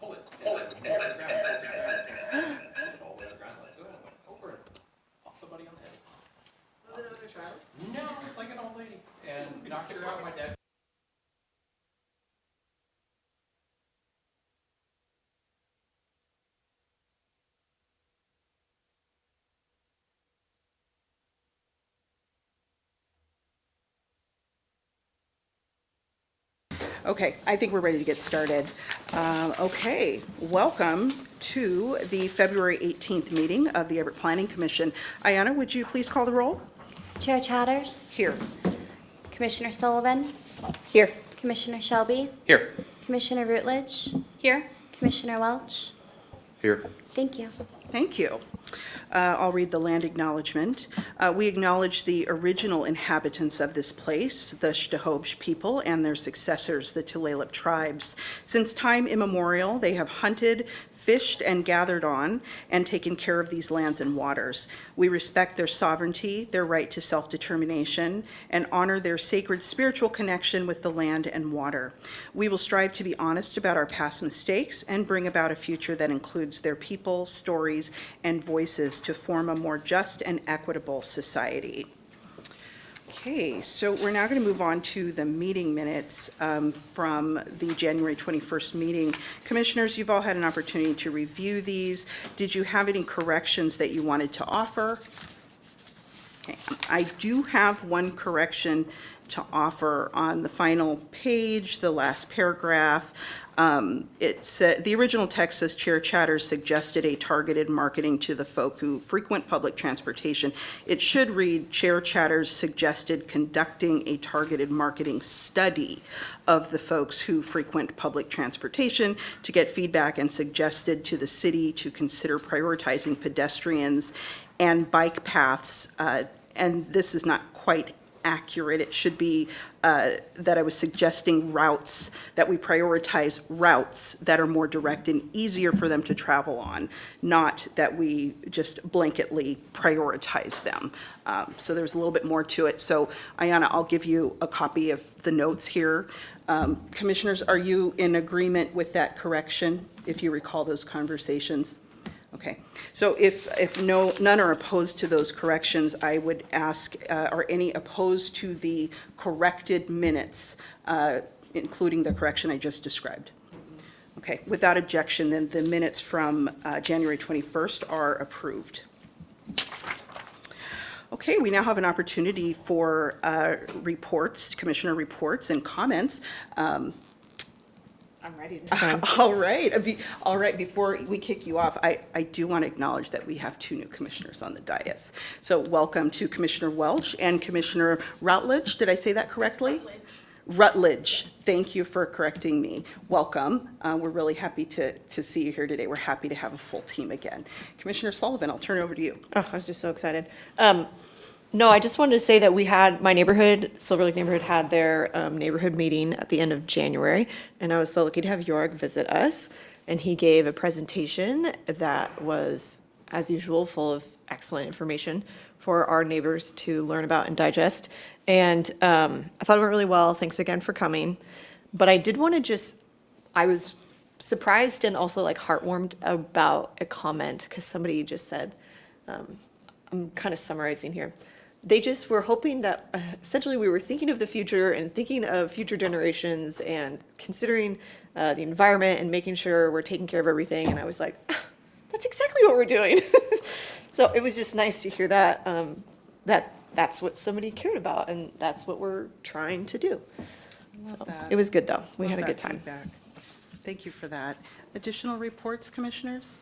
pull it. Pull it. Pull it. Grab it. All the way to the ground. Like, go for it. Pop somebody on this. Was it another child? No, it's like an old lady. And knocked her out. My dad. Okay, I think we're ready to get started. Okay, welcome to the February 18th meeting of the Everett Planning Commission. Ayanna, would you please call the roll? Chair Chatters, Here. Commissioner Sullivan, Here. Commissioner Shelby, Here. Commissioner Routledge. Here. Commissioner Welch. Here. Thank you. Thank you. I'll read the land acknowledgement. We acknowledge the original inhabitants of this place, the Shtahobsh people and their successors, the Tulalip tribes. Since time immemorial, they have hunted, fished, and gathered on and taken care of these lands and waters. We respect their sovereignty, their right to self-determination, and honor their sacred spiritual connection with the land and water. We will strive to be honest about our past mistakes and bring about a future that includes their people, stories, and voices to form a more just and equitable society. Okay, so we're now going to move on to the meeting minutes from the January 21st meeting. Commissioners, you've all had an opportunity to review these. Did you have any corrections that you wanted to offer? Okay. I do have one correction to offer on the final page, the last paragraph. It's the original text says Chair Chatters suggested a targeted marketing to the folk who frequent public transportation. It should read Chair Chatters suggested conducting a targeted marketing study of the folks who frequent public transportation to get feedback, and suggested to the city to consider prioritizing pedestrians and bike paths. And this is not quite accurate. It should be that I was suggesting routes, that we prioritize routes that are more direct and easier for them to travel on, not that we just blanketly prioritize them. So there's a little bit more to it. So Ayanna, I'll give you a copy of the notes here. Commissioners, are you in agreement with that correction, if you recall those conversations? Okay, so if none are opposed to those corrections, I would ask, are any opposed to the corrected minutes, including the correction I just described? Okay, without objection, then the minutes from January 21st are approved. Okay, we now have an opportunity for reports, commissioner reports and comments. I'm ready this time. All right. Before we kick you off, I do want to acknowledge that we have two new commissioners on the dais. So welcome to Commissioner Welch and Commissioner Routledge. Did I say that correctly? Routledge. Thank you for correcting me. Welcome. We're really happy to see you here today. We're happy to have a full team again. Commissioner Sullivan, I'll turn it over to you. Oh, I was just so excited. No, I just wanted to say that we had, my neighborhood, Silver Lake neighborhood, had their neighborhood meeting at the end of January, and I was so lucky to have Jorg visit us, and he gave a presentation that was, as usual, full of excellent information for our neighbors to learn about and digest, and I thought it went really well. Thanks again for coming. But I did want to I was surprised and also like heartwarmed about a comment, because somebody just said, I'm kind of summarizing here. They just were hoping that essentially we were thinking of the future and thinking of future generations and considering the environment and making sure we're taking care of everything. And I was like, that's exactly what we're doing. So it was just nice to hear that, that's what somebody cared about, and that's what we're trying to do. So it was good, though. We had a good time. Feedback. Thank you for that. Additional reports, commissioners?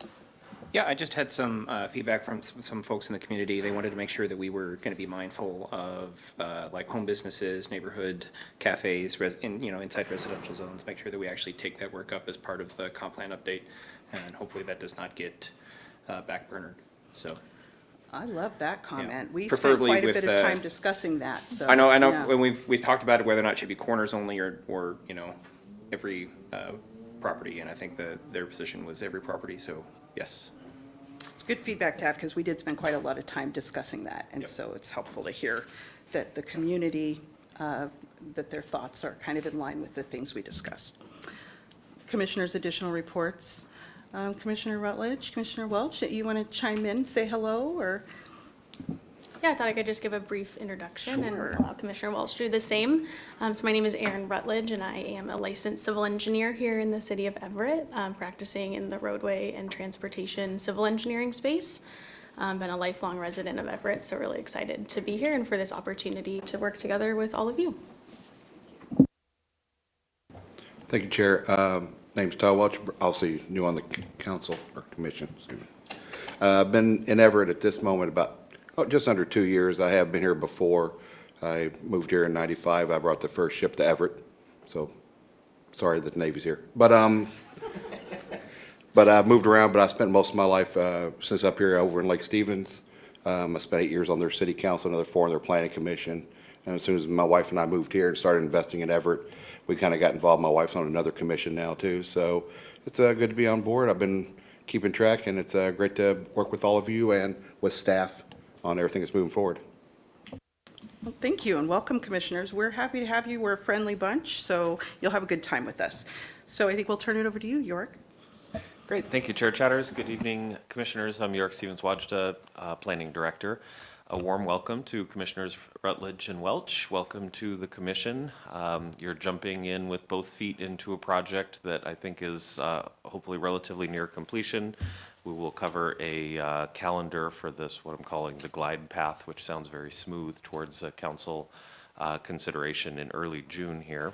Yeah, I just had some feedback from some folks in the community. They wanted to make sure that we were going to be mindful of like home businesses, neighborhood cafes, inside residential zones. Make sure that we actually take that work up as part of the comp plan update, and hopefully that does not get backburnered. So I love that comment. Yeah, We spent preferably quite a with, bit of time discussing that. So I know. yeah. When we've talked about it, whether or not it should be corners only or every property, and I think their position was every property. So yes. It's good feedback to have, because we did spend quite a lot of time discussing that, and Yep. so it's helpful to hear that the community, that their thoughts are kind of in line with the things we discussed. commissioners' additional reports. Commissioner Rutledge, Commissioner Welch, you want to chime in, say hello, or? Yeah, I thought I could just give a brief introduction Sure. and allow Commissioner Welch to do the same. So my name is Erin Rutledge, and I am a licensed civil engineer here in the City of Everett, practicing in the roadway and transportation civil engineering space. Been a lifelong resident of Everett, so really excited to be here and for this opportunity to work together with all of you. Thank you, Chair. Name's Todd Welch, obviously new on the council or commission. I've been in Everett at this moment about just under 2 years. I have been here before. I moved here in '95. I brought the first ship to Everett, so sorry that the Navy's here. But I've moved around, but I spent most of my life since up here over in Lake Stevens. I spent 8 years on their city council, another 4 on their planning commission. And as soon as my wife and I moved here and started investing in Everett, we kind of got involved. My wife's on another commission now too, so it's good to be on board. I've been keeping track, and it's great to work with all of you and with staff on everything that's moving forward. Well, thank you, and welcome, commissioners. We're happy to have you. We're a friendly bunch, so you'll have a good time with us. So I think we'll turn it over to you, York. Great, thank you, Chair Chatters. Good evening, Commissioners. I'm York Stevens-Wajda, Planning Director. A warm welcome to Commissioners Rutledge and Welch. Welcome to the Commission. You're jumping in with both feet into a project that I think is hopefully relatively near completion. We will cover a calendar for this, what I'm calling the glide path, which sounds very smooth, towards council consideration in early June here.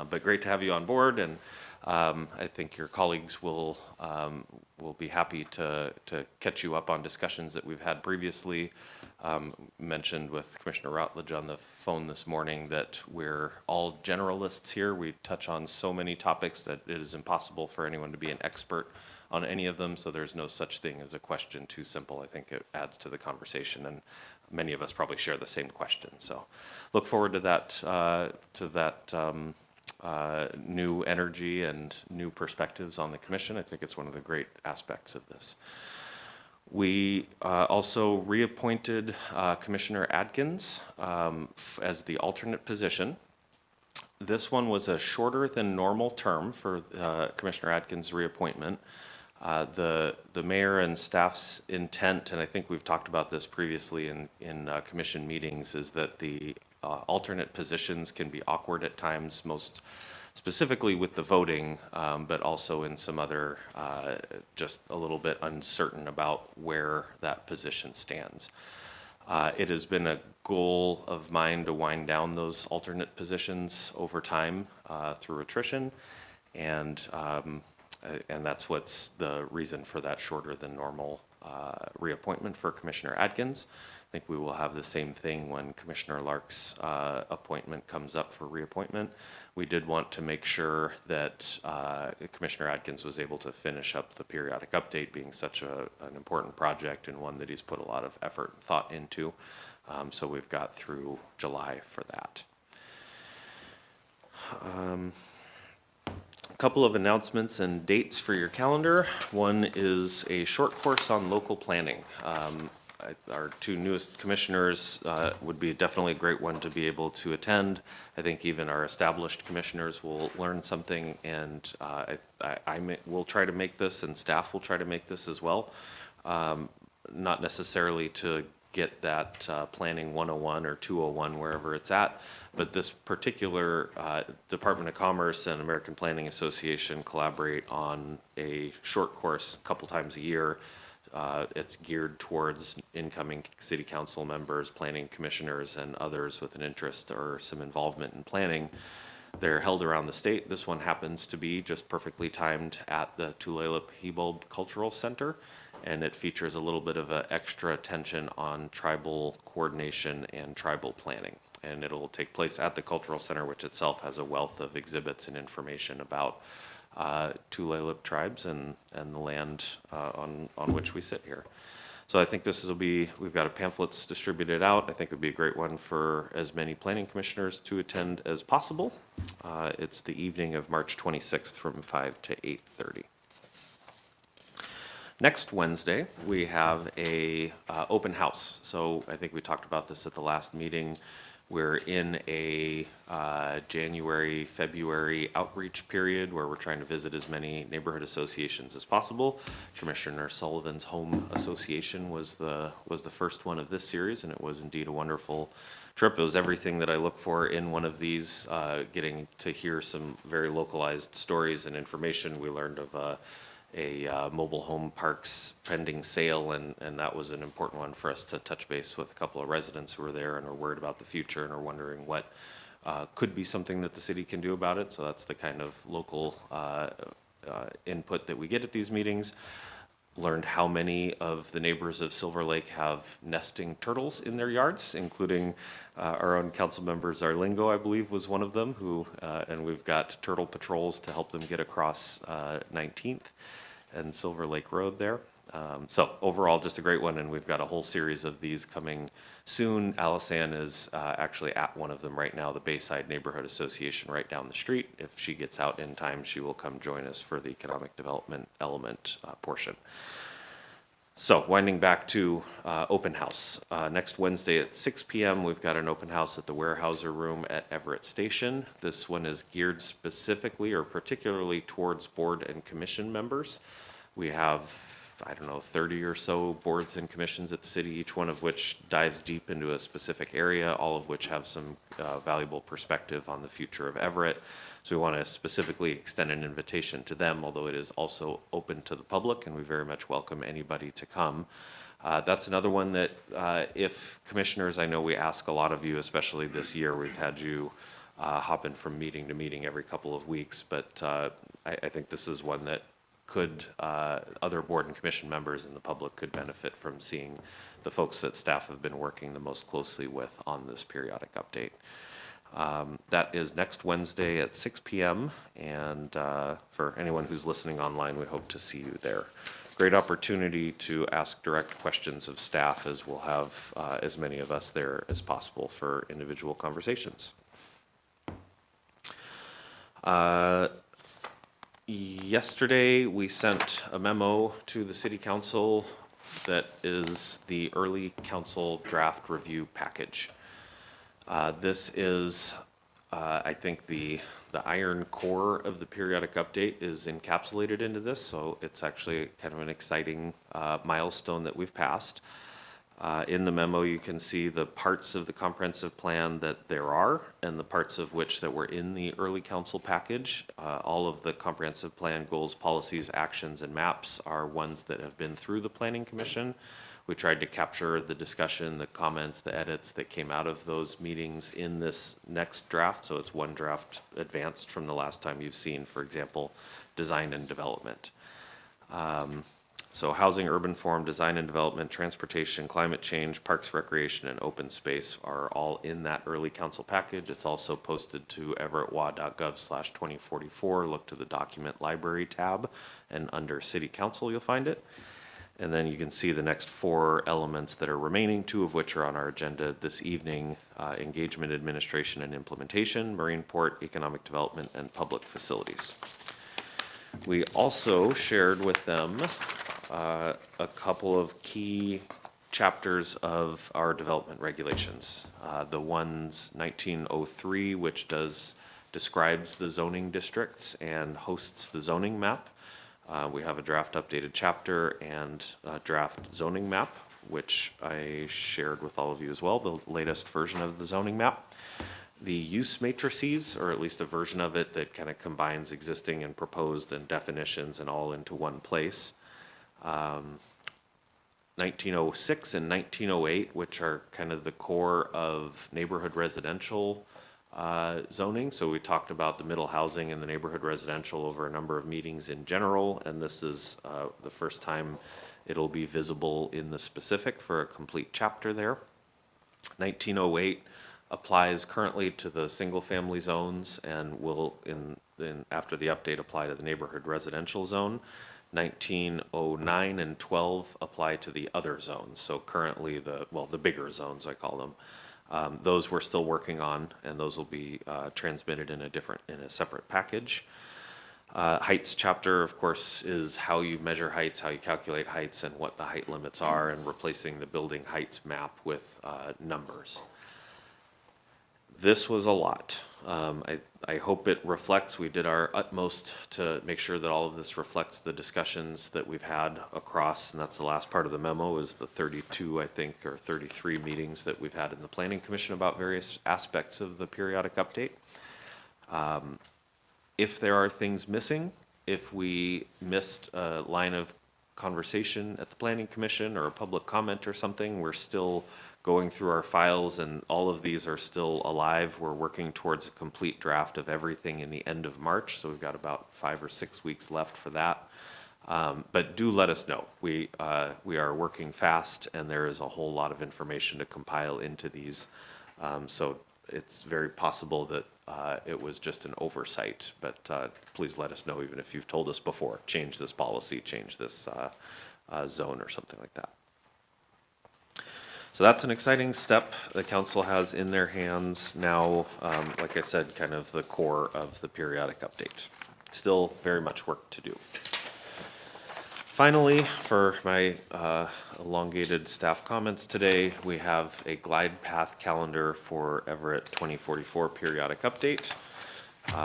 But great to have you on board, and I think your colleagues will be happy to catch you up on discussions that we've had previously. Mentioned with Commissioner Rutledge on the phone this morning that we're all generalists here. We touch on so many topics that it is impossible for anyone to be an expert on any of them, so there's no such thing as a question too simple. I think it adds to the conversation, and many of us probably share the same question. So look forward to that new energy and new perspectives on the commission. I think it's one of the great aspects of this. We also reappointed Commissioner Adkins as the alternate position. This one was a shorter than normal term for Commissioner Adkins' reappointment. The mayor and staff's intent, and I think we've talked about this previously in commission meetings, is that the alternate positions can be awkward at times, most specifically with the voting, but also in some other, just a little bit uncertain about where that position stands. It has been a goal of mine to wind down those alternate positions over time through attrition, and that's what's the reason for that shorter than normal reappointment for Commissioner Adkins. I think we will have the same thing when Commissioner Lark's appointment comes up for reappointment. We did want to make sure that Commissioner Adkins was able to finish up the periodic update, being such an important project and one that he's put a lot of effort and thought into. So we've got through July for that. A couple of announcements and dates for your calendar. One is a short course on local planning. Our 2 newest commissioners would be definitely a great one to be able to attend. I think even our established commissioners will learn something, and we'll try to make this, and staff will try to make this as well. Not necessarily to get that planning 101 or 201 wherever it's at, but this particular Department of Commerce and American Planning Association collaborate on a short course a couple times a year. It's geared towards incoming city council members, planning commissioners, and others with an interest or some involvement in planning. They're held around the state. This one happens to be just perfectly timed at the Tulalip-Hebold Cultural Center, and it features a little bit of extra attention on tribal coordination and tribal planning. And it'll take place at the Cultural Center, which itself has a wealth of exhibits and information about Tulalip tribes and the land on which we sit here. So I think we've got pamphlets distributed out. I think it would be a great one for as many planning commissioners to attend as possible. It's the evening of March 26th from 5 to 8:30. Next Wednesday, we have a open house. So I think we talked about this at the last meeting. We're in a January, February outreach period where we're trying to visit as many neighborhood associations as possible. Commissioner Sullivan's Home Association was the first one of this series, and it was indeed a wonderful trip. It was everything that I look for in one of these, getting to hear some very localized stories and information. We learned of a mobile home parks pending sale, and that was an important one for us to touch base with a couple of residents who were there and are worried about the future and are wondering what could be something that the city can do about it. So that's the kind of local input that we get at these meetings. Learned how many of the neighbors of Silver Lake have nesting turtles in their yards, including our own council member Zarlingo, I believe, was one of them, who, and we've got turtle patrols to help them get across 19th and Silver Lake Road there. So overall, just a great one, and we've got a whole series of these coming soon. Alisanne is actually at one of them right now, the Bayside Neighborhood Association right down the street. If she gets out in time, she will come join us for the economic development element portion. So winding back to open house. Next Wednesday at 6 p.m., we've got an open house at the Warehouser Room at Everett Station. This one is geared specifically or particularly towards board and commission members. We have, I don't know, 30 or so boards and commissions at the city, each one of which dives deep into a specific area, all of which have some valuable perspective on the future of Everett. So we want to specifically extend an invitation to them, although it is also open to the public, and we very much welcome anybody to come. That's another one that if commissioners, I know we ask a lot of you, especially this year, we've had you hopping from meeting to meeting every couple of weeks, but I think this is one that could other board and commission members and the public could benefit from seeing the folks that staff have been working the most closely with on this periodic update. That is next Wednesday at 6 p.m. and for anyone who's listening online, we hope to see you there. Great opportunity to ask direct questions of staff, as we'll have as many of us there as possible for individual conversations. Yesterday, we sent a memo to the City Council that is the early council draft review package. This is, I think, the iron core of the periodic update is encapsulated into this, so it's actually kind of an exciting milestone that we've passed. In the memo, you can see the parts of the comprehensive plan that there are and the parts of which that were in the early council package. All of the comprehensive plan goals, policies, actions, and maps are ones that have been through the Planning Commission. We tried to capture the discussion, the comments, the edits that came out of those meetings in this next draft. So it's one draft advanced from the last time you've seen, for example, design and development. So housing, urban form, design and development, transportation, climate change, parks, recreation, and open space are all in that early council package. It's also posted to everettwa.gov/2044. Look to the document library tab, and under city council you'll find it. And then you can see the next 4 elements that are remaining, 2 of which are on our agenda this evening: engagement, administration, and implementation, marine port, economic development, and public facilities. We also shared with them a couple of key chapters of our development regulations. The one's 1903, which describes the zoning districts and hosts the zoning map. We have a draft updated chapter and a draft zoning map, which I shared with all of you as well, the latest version of the zoning map. The use matrices, or at least a version of it that kind of combines existing and proposed and definitions and all into one place. 1906 and 1908, which are kind of the core of neighborhood residential zoning. So we talked about the middle housing and the neighborhood residential over a number of meetings in general, and this is the first time it'll be visible in the specific for a complete chapter there. 1908 applies currently to the single family zones and will after the update apply to the neighborhood residential zone. 1909 and 12 apply to the other zones. So currently the bigger zones, I call them. Those we're still working on, and those will be transmitted in a separate package. Heights chapter, of course, is how you measure heights, how you calculate heights, and what the height limits are, and replacing the building heights map with numbers. This was a lot. I hope it reflects, we did our utmost to make sure that all of this reflects the discussions that we've had across, and that's the last part of the memo, is the 32, I think, or 33 meetings that we've had in the Planning Commission about various aspects of the periodic update. If there are things missing, if we missed a line of conversation at the Planning Commission or a public comment or something, we're still going through our files, and all of these are still alive. We're working towards a complete draft of everything in the end of March, so we've got about 5 or 6 weeks left for that. But do let us know. We are working fast, and there is a whole lot of information to compile into these. So it's very possible that it was just an oversight, but please let us know, even if you've told us before, change this policy, change this zone or something like that. So that's an exciting step the council has in their hands now. Like I said, kind of the core of the periodic update. Still very much work to do. Finally, for my elongated staff comments today, we have a glide path calendar for Everett 2044 periodic update.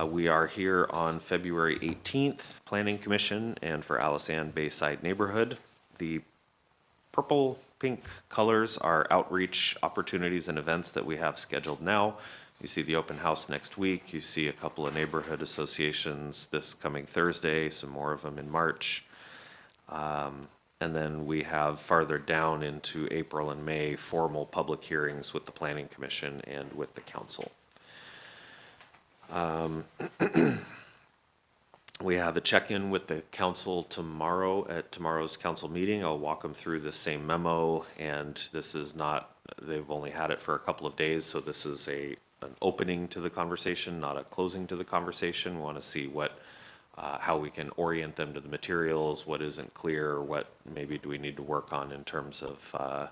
We are here on February 18th, Planning Commission, and for Alice Ann Bayside Neighborhood. The purple, pink colors are outreach opportunities and events that we have scheduled now. You see the open house next week. You see a couple of neighborhood associations this coming Thursday, some more of them in March. And then we have farther down into April and May, formal public hearings with the Planning Commission and with the council. We have a check-in with the council tomorrow at tomorrow's council meeting. I'll walk them through the same memo, and this is not, they've only had it for a couple of days, so this is an opening to the conversation, not a closing to the conversation. We want to see what how we can orient them to the materials, what isn't clear, what maybe do we need to work on in terms of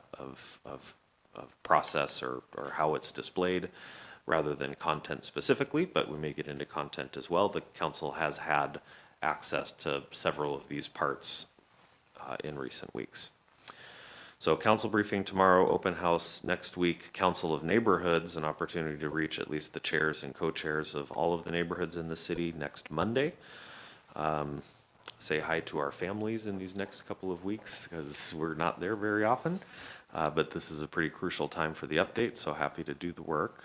process or how it's displayed, rather than content specifically, but we may get into content as well. The council has had access to several of these parts in recent weeks. So council briefing tomorrow, open house next week, Council of Neighborhoods, an opportunity to reach at least the chairs and co-chairs of all of the neighborhoods in the city next Monday. Say hi to our families in these next couple of weeks, because we're not there very often, but this is a pretty crucial time for the update, so happy to do the work.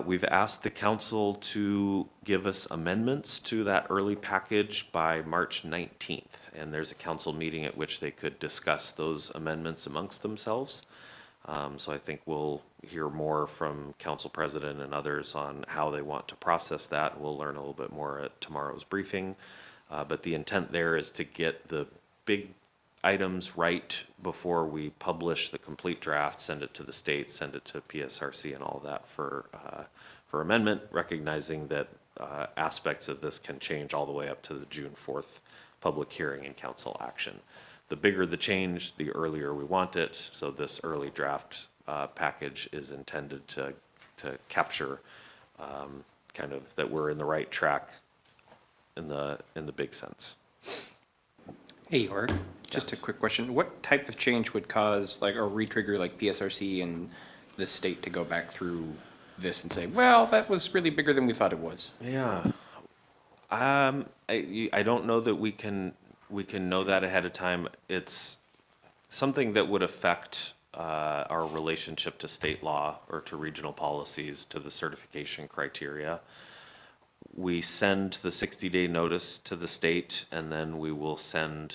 We've asked the council to give us amendments to that early package by March 19th, and there's a council meeting at which they could discuss those amendments amongst themselves. So I think we'll hear more from council president and others on how they want to process that. We'll learn a little bit more at tomorrow's briefing. But the intent there is to get the big items right before we publish the complete draft, send it to the state, send it to PSRC and all that for amendment, recognizing that aspects of this can change all the way up to the June 4th public hearing and council action. The bigger the change, the earlier we want it. So this early draft package is intended to capture kind of that we're in the right track in the big sense. Hey, York, just a quick question. What type of change would cause, like, or re-trigger, like, PSRC and the state to go back through this and say, well, that was really bigger than we thought it was? Yeah. I don't know that we can know that ahead of time. It's something that would affect our relationship to state law or to regional policies, to the certification criteria. We send the 60-day notice to the state, and then we will send,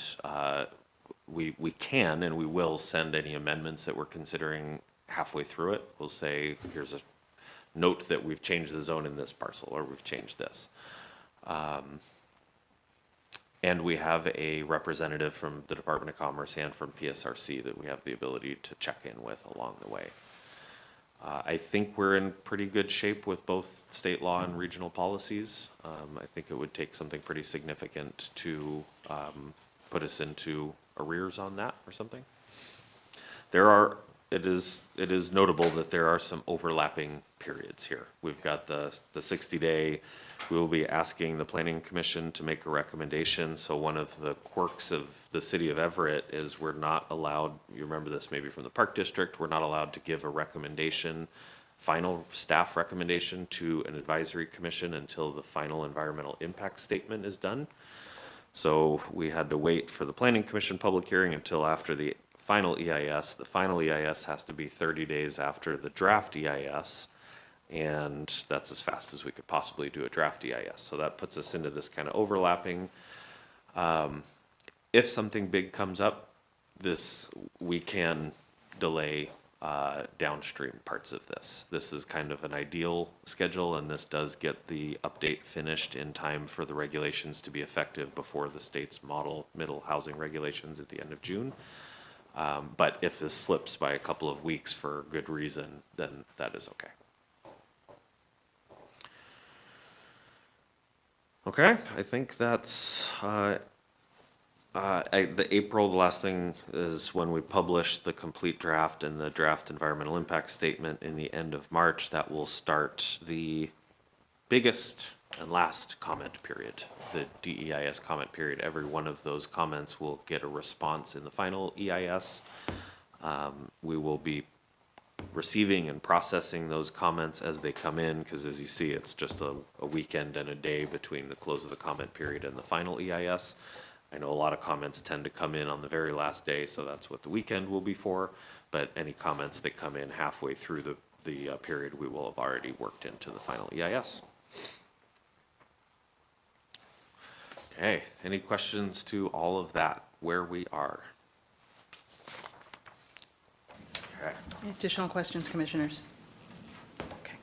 we can and we will send any amendments that we're considering halfway through it. We'll say, here's a note that we've changed the zone in this parcel, or we've changed this. And we have a representative from the Department of Commerce and from PSRC that we have the ability to check in with along the way. I think we're in pretty good shape with both state law and regional policies. I think it would take something pretty significant to put us into arrears on that or something. It is notable that there are some overlapping periods here. We've got the 60-day. We will be asking the Planning Commission to make a recommendation. So one of the quirks of the City of Everett is we're not allowed, you remember this maybe from the Park District, we're not allowed to give a recommendation final staff recommendation to an advisory commission until the final environmental impact statement is done. So we had to wait for the planning commission public hearing until after the final EIS. The final EIS has to be 30 days after the draft EIS. And that's as fast as we could possibly do a draft EIS. So that puts us into this kind of overlapping. If something big comes up, we can delay downstream parts of this. This is kind of an ideal schedule, and this does get the update finished in time for the regulations to be effective before the state's model middle housing regulations at the end of June. But if this slips by a couple of weeks for good reason, then that is okay. Okay, I think that's the last thing is when we publish the complete draft and the draft environmental impact statement in the end of March. That will start the biggest and last comment period, the DEIS comment period. Every one of those comments will get a response in the final EIS. We will be receiving and processing those comments as they come in, because as you see, it's just a weekend and a day between the close of the comment period and the final EIS. I know a lot of comments tend to come in on the very last day, so that's what the weekend will be for. But any comments that come in halfway through the period, we will have already worked into the final EIS. Okay, any questions to all of that, where we are? Okay. Additional questions, commissioners? Okay.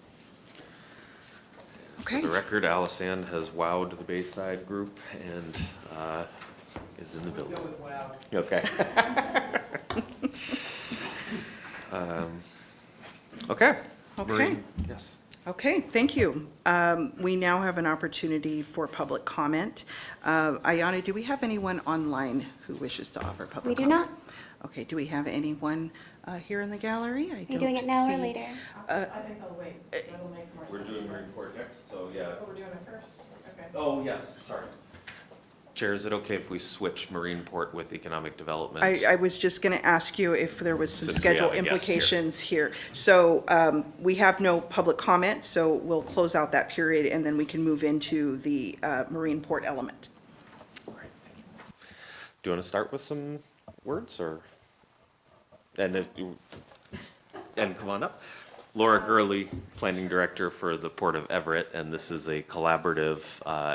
For Okay. the record, Alice-Ann has wowed the Bayside group and is in the building. Okay. Okay. Okay. Maureen, yes. Okay, thank you. We now have an opportunity for public comment. Ayana, do we have anyone online who wishes to offer public We do comment? not. Okay, do we have anyone here in the gallery? Are you doing it now or see- later? I think I'll wait. It'll make more We're sense. doing Marine Corps next, so yeah. Oh, we're doing it first? Okay. Oh, yes, sorry. Chair, is it okay if we switch Marine Port with economic development? I was just going to ask you if there was some Since we have schedule a guest here. implications here. So we have no public comment, so we'll close out that period, and then we can move into the Marine Port element. All right, thank you. Do you want to start with some words, or? And come on up. Laura Gurley, Planning Director for the Port of Everett, and this is a collaborative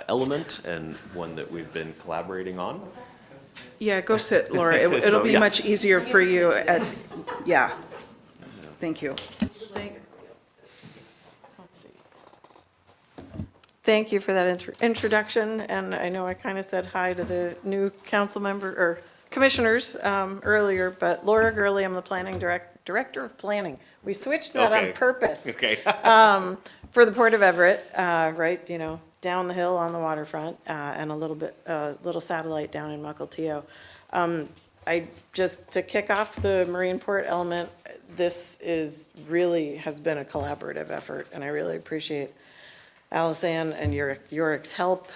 element and one that we've been collaborating on. Yeah, go sit, Laura. So, It'll be yeah. much easier for you. Yeah. Thank you. Let's see. Thank you for that introduction, and I know I kind of said hi to the new council member, or commissioners earlier, but Laura Gurley, I'm the Planning Director of Planning. We switched that on Okay. purpose. Okay. For the Port of Everett, right, down the hill on the waterfront, and a little satellite down in Mukilteo. To kick off the Marine Port element, this has been a collaborative effort, and I really appreciate Alice-Ann and Yorick's help.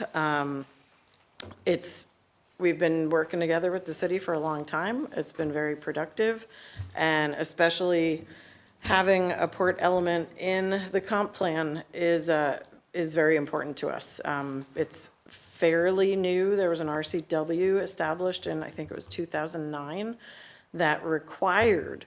We've been working together with the city for a long time. It's been very productive, and especially having a port element in the comp plan is very important to us. It's fairly new. There was an RCW established in, I think it was 2009, that required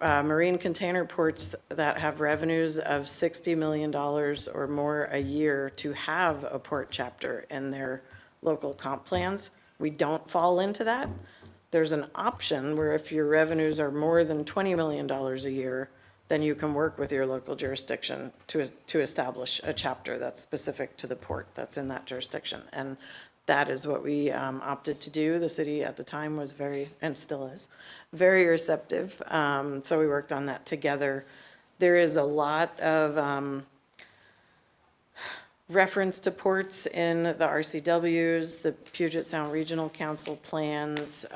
marine container ports that have revenues of $60 million or more a year to have a port chapter in their local comp plans. We don't fall into that. There's an option where if your revenues are more than $20 million a year, then you can work with your local jurisdiction to establish a chapter that's specific to the port that's in that jurisdiction. And that is what we opted to do. The city at the time was very, and still is, very receptive. So we worked on that together. There is a lot of reference to ports in the RCWs, the Puget Sound Regional Council plans,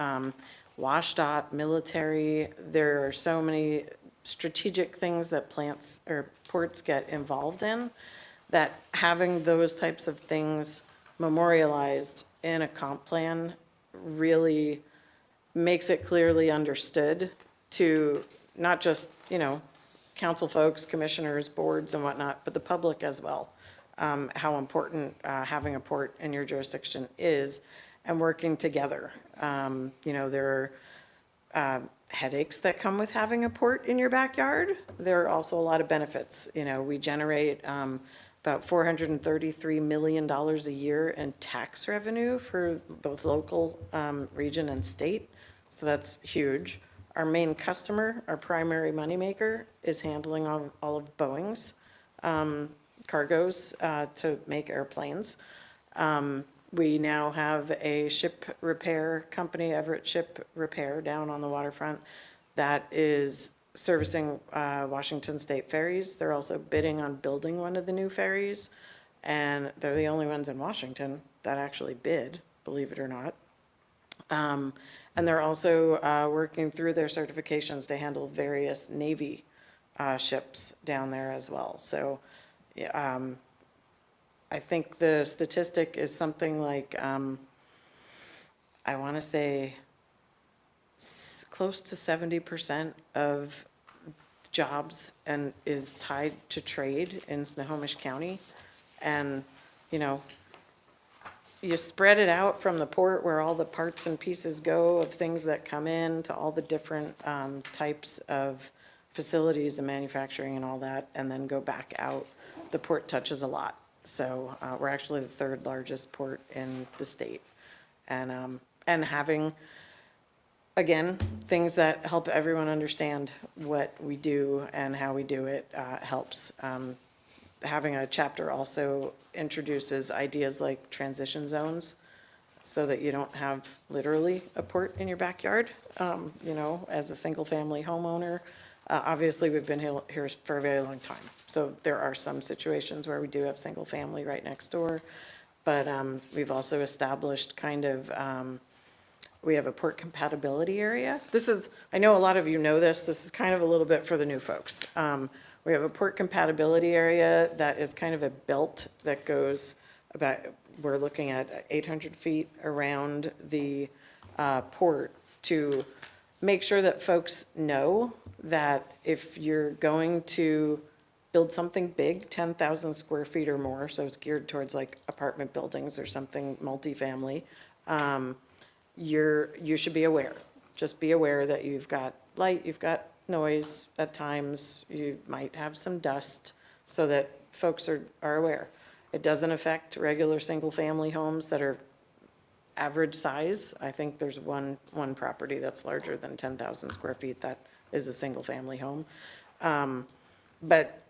WashDOT, military. There are so many strategic things that ports get involved in, that having those types of things memorialized in a comp plan really makes it clearly understood to not just, council folks, commissioners, boards and whatnot, but the public as well, how important having a port in your jurisdiction is and working together. There are headaches that come with having a port in your backyard. There are also a lot of benefits. We generate about $433 million a year in tax revenue for both local, region, and state. So that's huge. Our main customer, our primary moneymaker, is handling all of Boeing's cargoes to make airplanes. We now have a ship repair company, Everett Ship Repair, down on the waterfront that is servicing Washington State ferries. They're also bidding on building one of the new ferries, and they're the only ones in Washington that actually bid, believe it or not. And they're also working through their certifications to handle various Navy ships down there as well. So I think the statistic is something like, I want to say close to 70% of jobs and is tied to trade in Snohomish County. And, you spread it out from the port where all the parts and pieces go of things that come in to all the different types of facilities and manufacturing and all that, and then go back out. The port touches a lot. So we're actually the third largest port in the state. And having, again, things that help everyone understand what we do and how we do it helps. Having a chapter also introduces ideas like transition zones so that you don't have literally a port in your backyard, as a single family homeowner. Obviously, we've been here for a very long time. So there are some situations where we do have single family right next door. But we've also established we have a port compatibility area. I know a lot of you know this is kind of a little bit for the new folks. We have a port compatibility area that is kind of a belt that goes we're looking at 800 feet around the port to make sure that folks know that if you're going to build something big, 10,000 square feet or more, so it's geared towards like apartment buildings or something multifamily, you should be aware. Just be aware that you've got light, you've got noise at times, you might have some dust, so that folks are aware. It doesn't affect regular single-family homes that are average size. I think there's one property that's larger than 10,000 square feet that is a single-family home. But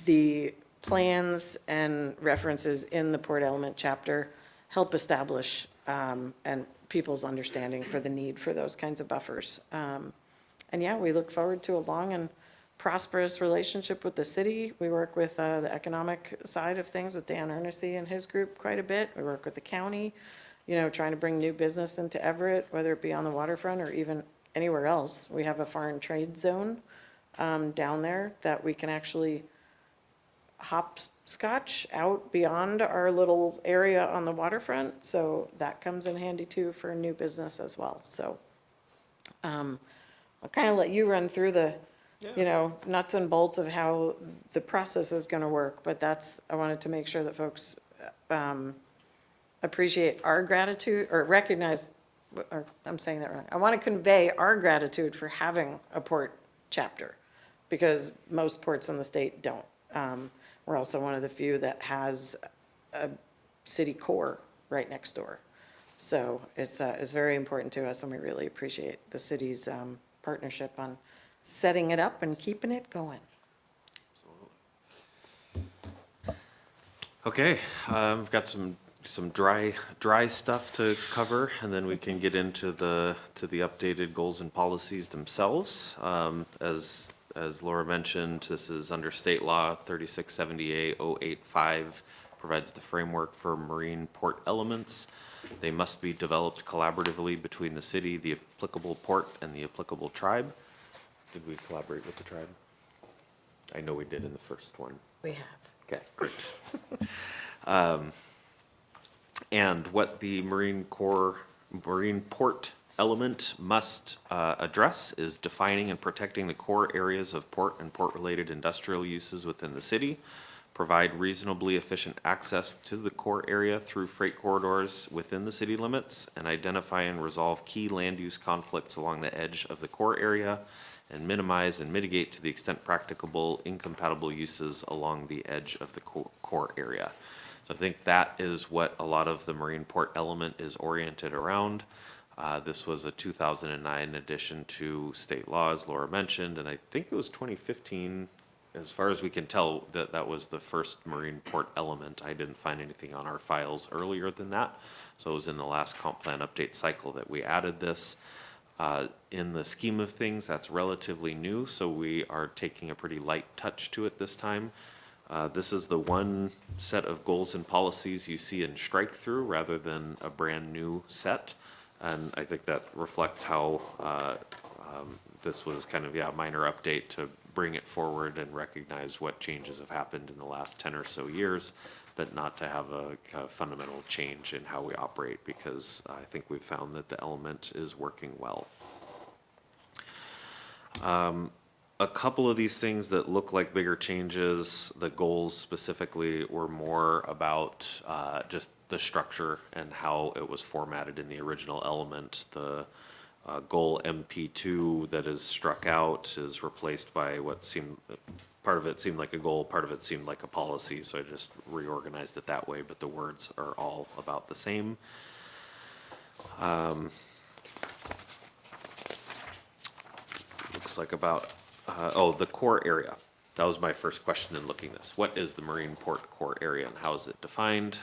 the plans and references in the Port Element chapter help establish and people's understanding for the need for those kinds of buffers. And yeah, we look forward to a long and prosperous relationship with the city. We work with the economic side of things with Dan Ernestine and his group quite a bit. We work with the county, trying to bring new business into Everett, whether it be on the waterfront or even anywhere else. We have a foreign trade zone down there that we can actually hopscotch out beyond our little area on the waterfront. So that comes in handy too for new business as well. So I'll kind of let you run through the, nuts and bolts of how the process is going to work. But I wanted to make sure that folks appreciate our gratitude or recognize, or I'm saying that wrong. I want to convey our gratitude for having a port chapter because most ports in the state don't. We're also one of the few that has a city core right next door. So it's very important to us, and we really appreciate the city's partnership on setting it up and keeping it going. Okay, we've got some dry stuff to cover, and then we can get into the updated goals and policies themselves. As Laura mentioned, this is under state law 3678-085, provides the framework for marine port elements. They must be developed collaboratively between the city, the applicable port, and the applicable tribe. Did we collaborate with the tribe? I know we did in the first one. We have. Okay, great. And what the Marine Port element must address is defining and protecting the core areas of port and port-related industrial uses within the city, provide reasonably efficient access to the core area through freight corridors within the city limits, and identify and resolve key land use conflicts along the edge of the core area, and minimize and mitigate to the extent practicable incompatible uses along the edge of the core area. So I think that is what a lot of the marine port element is oriented around. This was a 2009 addition to state law, as Laura mentioned, and I think it was 2015, as far as we can tell, that was the first marine port element. I didn't find anything on our files earlier than that. So it was in the last comp plan update cycle that we added this. In the scheme of things, that's relatively new, so we are taking a pretty light touch to it this time. This is the one set of goals and policies you see in strike through rather than a brand new set. And I think that reflects how this was kind of, a minor update to bring it forward and recognize what changes have happened in the last 10 or so years, but not to have a kind of fundamental change in how we operate, because I think we've found that the element is working well. A couple of these things that look like bigger changes, the goals specifically, were more about just the structure and how it was formatted in the original element. The goal MP2 that is struck out is replaced by what seemed, part of it seemed like a goal, part of it seemed like a policy, so I just reorganized it that way, but the words are all about the same. Looks like about, the core area. That was my first question in looking this. What is the marine port core area and how is it defined?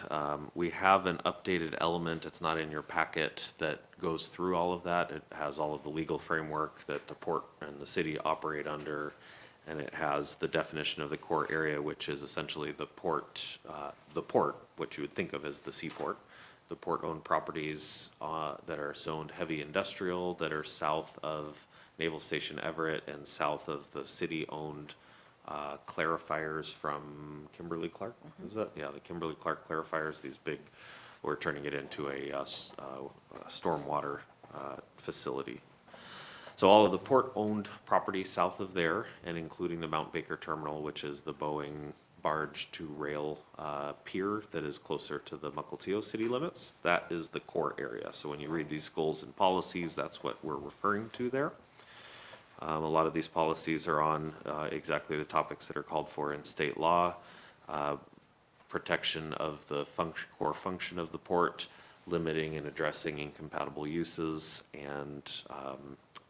We have an updated element, it's not in your packet, that goes through all of that. It has all of the legal framework that the port and the city operate under, and it has the definition of the core area, which is essentially the port, what you would think of as the seaport, the port-owned properties that are zoned heavy industrial, that are south of Naval Station Everett and south of the city-owned clarifiers from Kimberly-Clark, is that? Yeah, the Kimberly-Clark clarifiers, these big, we're turning it into a stormwater facility. So all of the port-owned property south of there, and including the Mount Baker Terminal, which is the Boeing barge to rail pier that is closer to the Mukilteo city limits, that is the core area. So when you read these goals and policies, that's what we're referring to there. A lot of these policies are on exactly the topics that are called for in state law. Protection of the core function of the port, limiting and addressing incompatible uses, and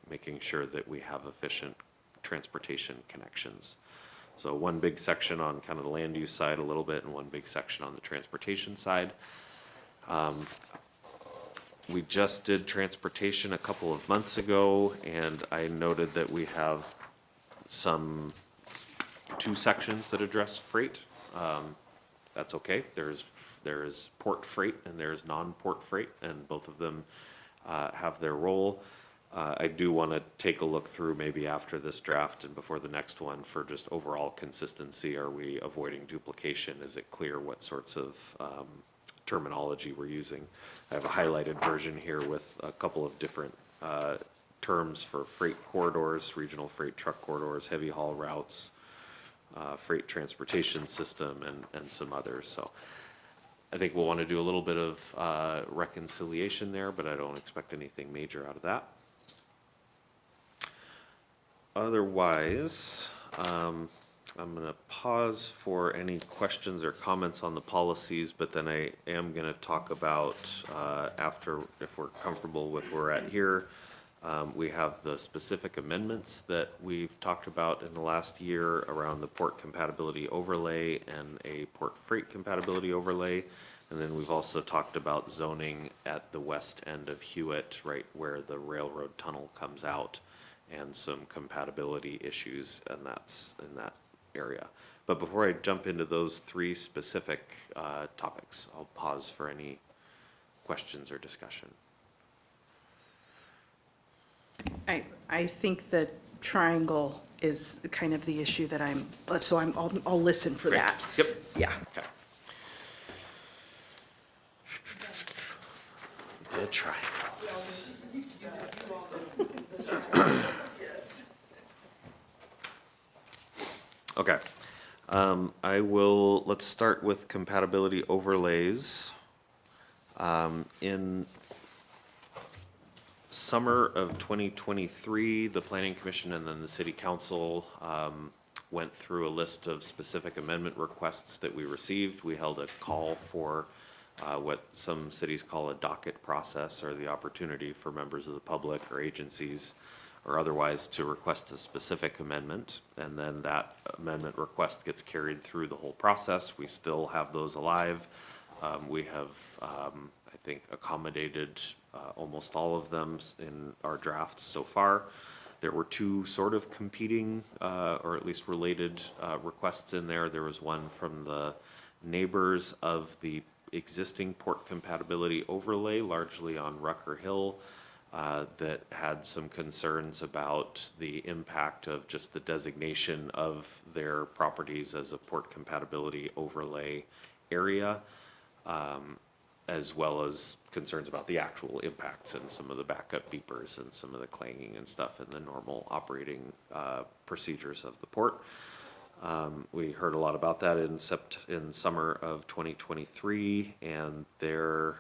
making sure that we have efficient transportation connections. So one big section on kind of the land use side a little bit, and one big section on the transportation side. We just did transportation a couple of months ago, and I noted that we have two sections that address freight. That's okay. There's port freight and there's non-port freight, and both of them have their role. I do want to take a look through maybe after this draft and before the next one for just overall consistency. Are we avoiding duplication? Is it clear what sorts of terminology we're using? I have a highlighted version here with a couple of different terms for freight corridors, regional freight truck corridors, heavy haul routes, freight transportation system, and some others. So I think we'll want to do a little bit of reconciliation there, but I don't expect anything major out of that. Otherwise, I'm going to pause for any questions or comments on the policies, but then I am going to talk about, after, if we're comfortable with where we're at here, we have the specific amendments that we've talked about in the last year around the port compatibility overlay and a port freight compatibility overlay. And then we've also talked about zoning at the west end of Hewitt, right where the railroad tunnel comes out, and some compatibility issues, and that's in that area. But before I jump into those three specific topics, I'll pause for any questions or discussion. I think that triangle is kind of the issue that I'll listen for Great. that. Yep. Yeah. Okay. The triangle. Okay. Let's start with compatibility overlays. In summer of 2023, the Planning Commission and then the City Council went through a list of specific amendment requests that we received. We held a call for what some cities call a docket process, or the opportunity for members of the public or agencies or otherwise to request a specific amendment, and then that amendment request gets carried through the whole process. We still have those alive. We have, I think, accommodated almost all of them in our drafts so far. There were two sort of competing, or at least related requests in there. There was one from the neighbors of the existing port compatibility overlay, largely on Rucker Hill, that had some concerns about the impact of just the designation of their properties as a port compatibility overlay area, as well as concerns about the actual impacts and some of the backup beepers and some of the clanging and stuff and the normal operating procedures of the port. We heard a lot about that in summer of 2023, and the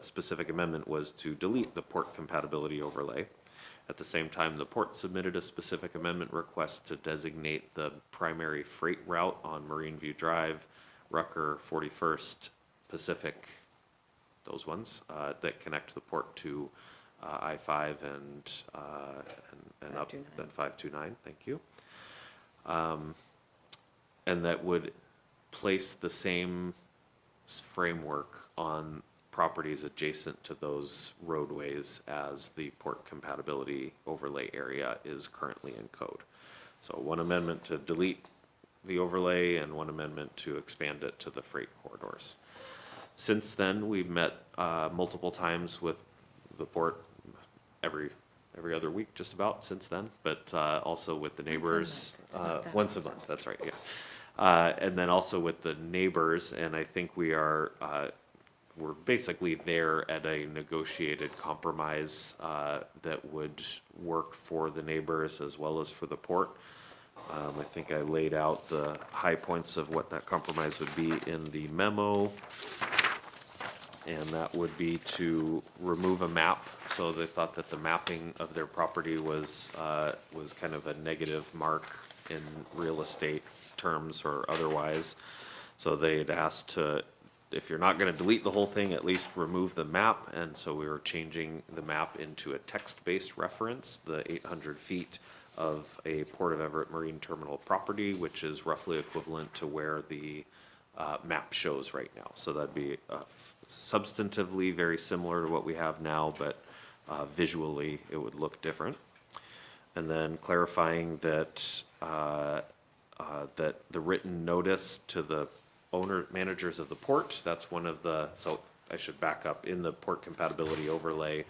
specific amendment was to delete the port compatibility overlay. At the same time, the port submitted a specific amendment request to designate the primary freight route on Marine View Drive, Rucker, 41st, Pacific, those ones that connect the port to I-5 and up, and 529, thank you. And that would place the same framework on properties adjacent to those roadways as the port compatibility overlay area is currently in code. So one amendment to delete the overlay and one amendment to expand it to the freight corridors. Since then, we've met multiple times with the port, every other week just about since then, but also with the neighbors. Once a month, that's right, yeah. And then also with the neighbors, and I think we're basically there at a negotiated compromise that would work for the neighbors as well as for the port. I think I laid out the high points of what that compromise would be in the memo. And that would be to remove a map. So they thought that the mapping of their property was kind of a negative mark in real estate terms or otherwise. So they had asked to, if you're not going to delete the whole thing, at least remove the map. And so we were changing the map into a text-based reference, the 800 feet of a Port of Everett Marine Terminal property, which is roughly equivalent to where the map shows right now. So that'd be substantively very similar to what we have now, but visually it would look different. And then clarifying that that the written notice to the managers of the port, that's one of the, so I should back up, in the port compatibility overlay,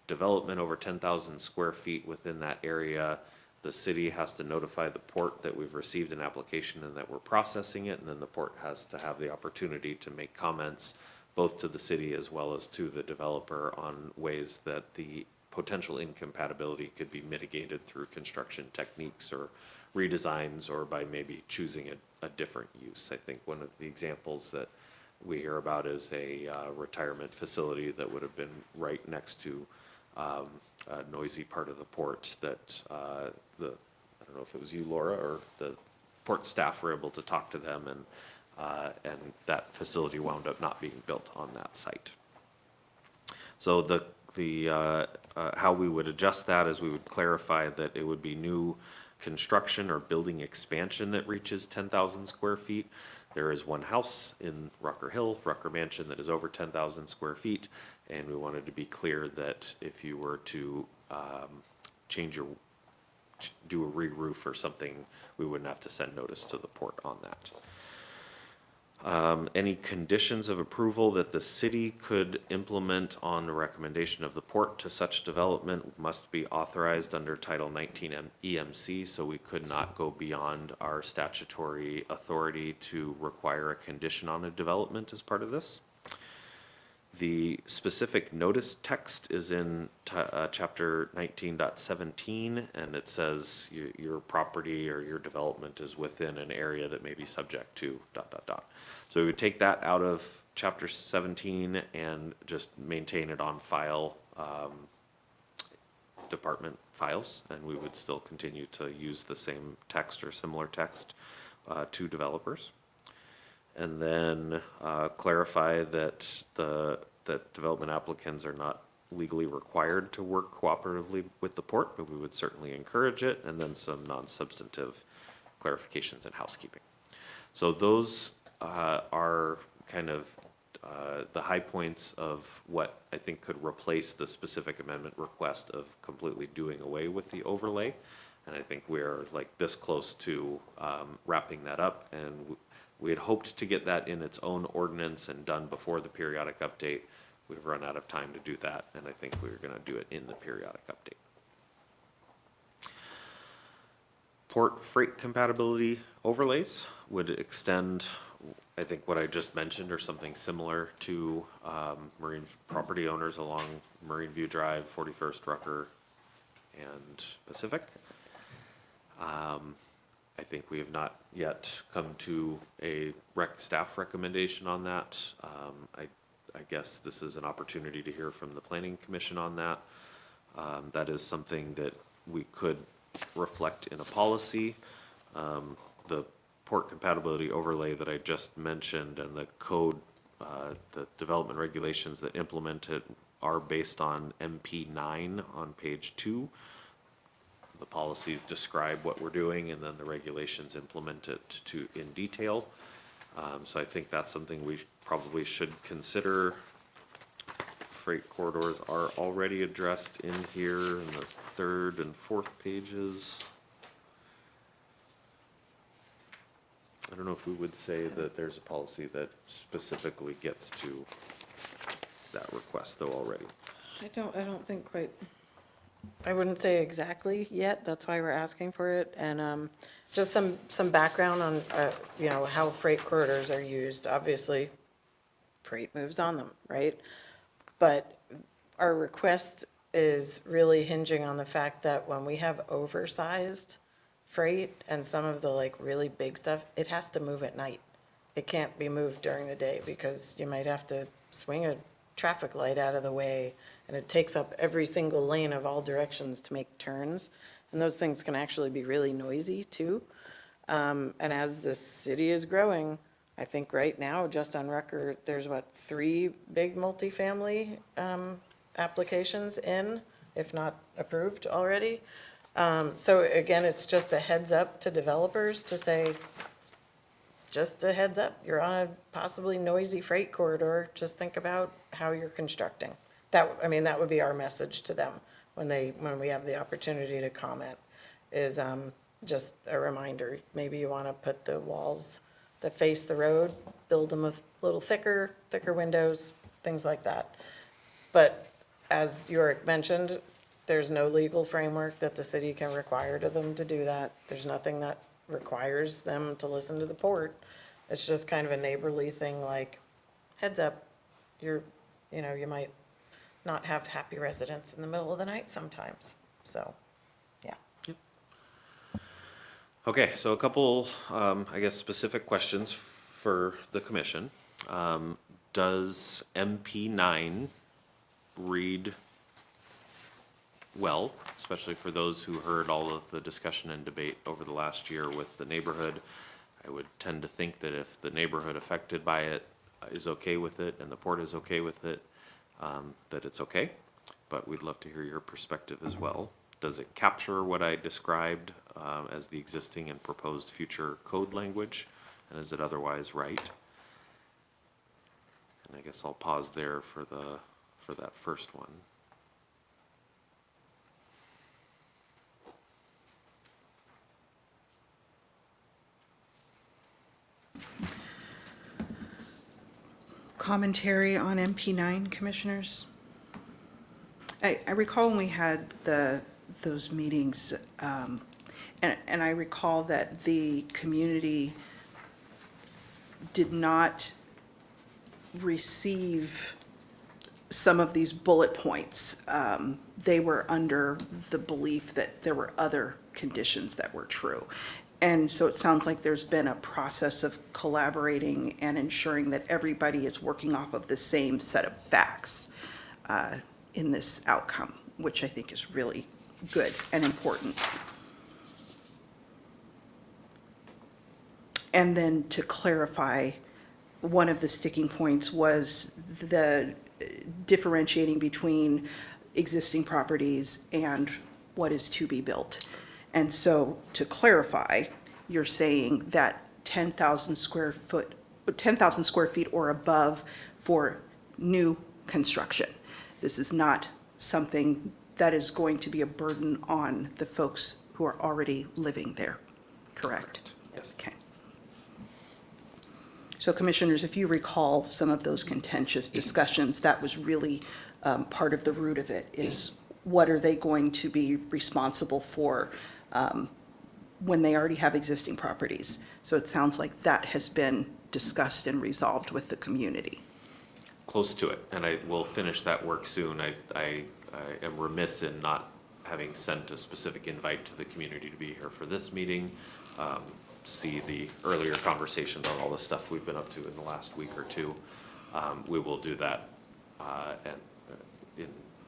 development over 10,000 square feet within that area, the city has to notify the port that we've received an application and that we're processing it, and then the port has to have the opportunity to make comments both to the city as well as to the developer on ways that the potential incompatibility could be mitigated through construction techniques or redesigns, or by maybe choosing a different use. I think one of the examples that we hear about is a retirement facility that would have been right next to a noisy part of the port that I don't know if it was you, Laura, or the port staff were able to talk to them, and that facility wound up not being built on that site. So how we would adjust that is we would clarify that it would be new construction or building expansion that reaches 10,000 square feet. There is one house in Rucker Hill, Rucker Mansion, that is over 10,000 square feet, and we wanted to be clear that if you were to do a re-roof or something, we wouldn't have to send notice to the port on that. Any conditions of approval that the city could implement on the recommendation of the port to such development must be authorized under Title 19 EMC, so we could not go beyond our statutory authority to require a condition on a development as part of this. The specific notice text is in chapter 19.17, and it says your property or your development is within an area that may be subject to ... So we would take that out of chapter 17 and just maintain it on file, department files, and we would still continue to use the same text or similar text to developers. And then clarify that that development applicants are not legally required to work cooperatively with the port, but we would certainly encourage it, and then some non-substantive clarifications and housekeeping. So those are kind of the high points of what I think could replace the specific amendment request of completely doing away with the overlay. And I think we're like this close to wrapping that up, and we had hoped to get that in its own ordinance and done before the periodic update. We've run out of time to do that, and I think we're going to do it in the periodic update. Port freight compatibility overlays would extend, I think, what I just mentioned or something similar to marine property owners along Marine View Drive, 41st Rucker, and Pacific. I think we have not yet come to a staff recommendation on that. I guess this is an opportunity to hear from the Planning Commission on that. That is something that we could reflect in a policy. The port compatibility overlay that I just mentioned and the code, the development regulations that implement it are based on MP9 on page 2. The policies describe what we're doing, and then the regulations implement it in detail. So I think that's something we probably should consider. Freight corridors are already addressed in here in the 3rd and 4th pages. I don't know if we would say that there's a policy that specifically gets to that request though already. I don't think quite, I wouldn't say exactly yet, that's why we're asking for it. And just some background on, you know, how freight corridors are used. Obviously, freight moves on them, right? But our request is really hinging on the fact that when we have oversized freight and some of the like really big stuff, it has to move at night. It can't be moved during the day because you might have to swing a traffic light out of the way, and it takes up every single lane of all directions to make turns. And those things can actually be really noisy too. And as the city is growing, I think right now, just on record, there's what, 3 big multifamily applications in, if not approved already. So again, it's just a heads up to developers to say, just a heads up, you're on a possibly noisy freight corridor, just think about how you're constructing. That, I mean, that would be our message to them when we have the opportunity to comment, is just a reminder. Maybe you want to put the walls that face the road, build them with a little thicker windows, things like that. But as Yorick mentioned, there's no legal framework that the city can require to them to do that. There's nothing that requires them to listen to the port. It's just kind of a neighborly thing, like, heads up, you know, you might not have happy residents in the middle of the night sometimes. So, yeah. Okay, so a couple, I guess, specific questions for the commission. Does MP9 read well, especially for those who heard all of the discussion and debate over the last year with the neighborhood? I would tend to think that if the neighborhood affected by it is okay with it and the port is okay with it, that it's okay, but we'd love to hear your perspective as well. Does it capture what I described as the existing and proposed future code language, and is it otherwise right? And I guess I'll pause there for that first one. Commentary on MP9, commissioners? I recall when we had those meetings, and I recall that the community did not receive some of these bullet points, they were under the belief that there were other conditions that were true. And so it sounds like there's been a process of collaborating and ensuring that everybody is working off of the same set of facts in this outcome, which I think is really good and important. And then to clarify, one of the sticking points was the differentiating between existing properties and what is to be built. And so to clarify, you're saying that 10,000 square feet or above for new construction. This is not something that is going to be a burden on the folks who are already living there, correct? Yes. Okay. So commissioners, if you recall some of those contentious discussions, that was really part of the root of it, is what are they going to be responsible for when they already have existing properties? So it sounds like that has been discussed and resolved with the community. Close to it, and I will finish that work soon. I am remiss in not having sent a specific invite to the community to be here for this meeting. See the earlier conversations on all the stuff we've been up to in the last week or two. We will do that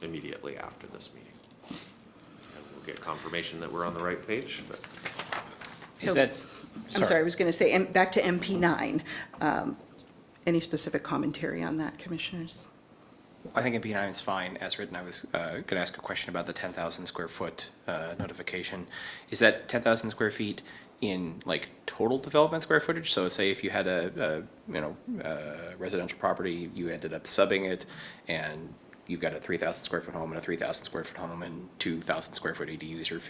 immediately after this meeting. And we'll get confirmation that we're on the right page, but Is that, I'm sorry, I was going to say, and back to MP9. Any specific commentary on that, commissioners? I think MP9 is fine as written. I was going to ask a question about the 10,000 square foot notification. Is that 10,000 square feet in like total development square footage? So say if you had a residential property, you ended up subbing it, and you've got a 3,000 square foot home and a 3,000 square foot home and 2,000 square foot ADUs, or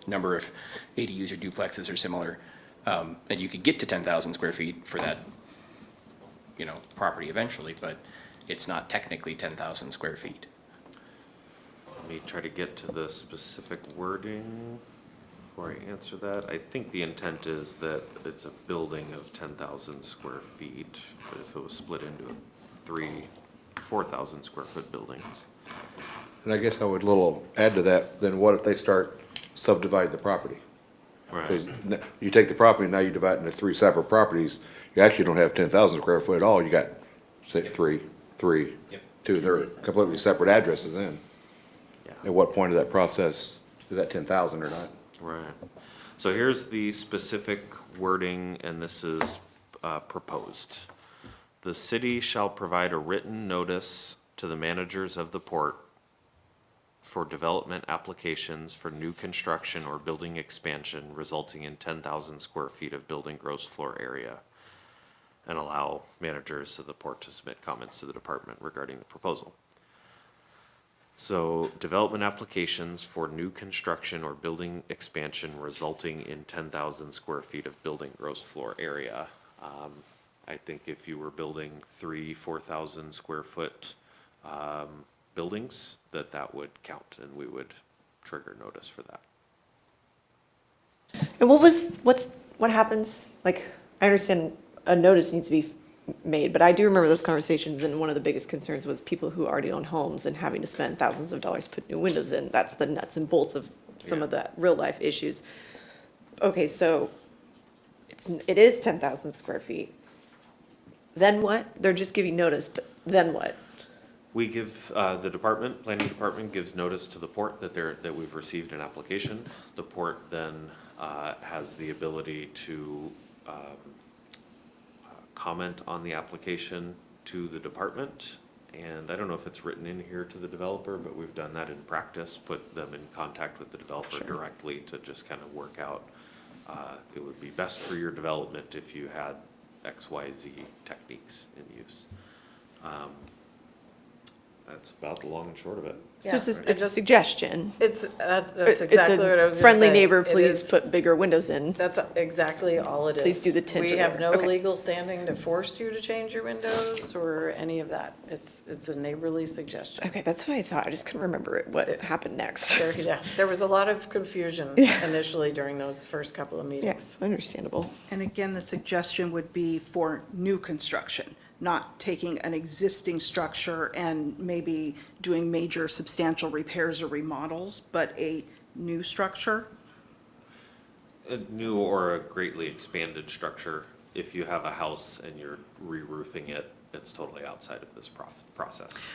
number of ADUs or duplexes are similar, and you could get to 10,000 square feet for that property eventually, but it's not technically 10,000 square feet. let me try to get to the specific wording before I answer that. I think the intent is that it's a building of 10,000 square feet, but if it was split into 4,000 square foot buildings. And I guess I would add to that, then what if they start subdividing the property? Because you take the property, now you divide it into 3 separate properties, you actually don't have 10,000 square foot at all, you got, say, three, Yep. 2, they're completely separate addresses in. Yeah. At what point of that process, is that 10,000 or not? Right. So here's the specific wording, and this is proposed. The city shall provide a written notice to the managers of the port for development applications for new construction or building expansion resulting in 10,000 square feet of building gross floor area, and allow managers of the port to submit comments to the department regarding the proposal. So development applications for new construction or building expansion resulting in 10,000 square feet of building gross floor area. I think if you were building 4,000 square foot buildings, that would count, and we would trigger notice for that. And what happens, like, I understand a notice needs to be made, but I do remember those conversations, and one of the biggest concerns was people who already own homes and having to spend thousands of dollars to put new windows in. That's the nuts and bolts of some of the real life issues. Okay, so it is 10,000 square feet. Then what? They're just giving notice, but then what? We give, the planning department gives notice to the port that we've received an application. The port then has the ability to comment on the application to the department. And I don't know if it's written in here to the developer, but we've done that in practice, put them in contact with the developer directly to just kind of work out. It would be best for your development if you had XYZ techniques in use. That's about the long and short of it. So it's a suggestion. That's It's exactly what I was gonna say. friendly neighbor, It please is- put bigger windows in. That's exactly all it is. Please do the tint We of have it. no Okay. legal standing to force you to change your windows or any of that. It's a neighborly suggestion. Okay, that's what I thought. I just couldn't remember what happened next. There was a lot of confusion initially during those first couple of meetings. Yes, understandable. And again, the suggestion would be for new construction, not taking an existing structure and maybe doing major substantial repairs or remodels, but a new structure? A new or a greatly expanded structure, if you have a house and you're re-roofing it, it's totally outside of this process.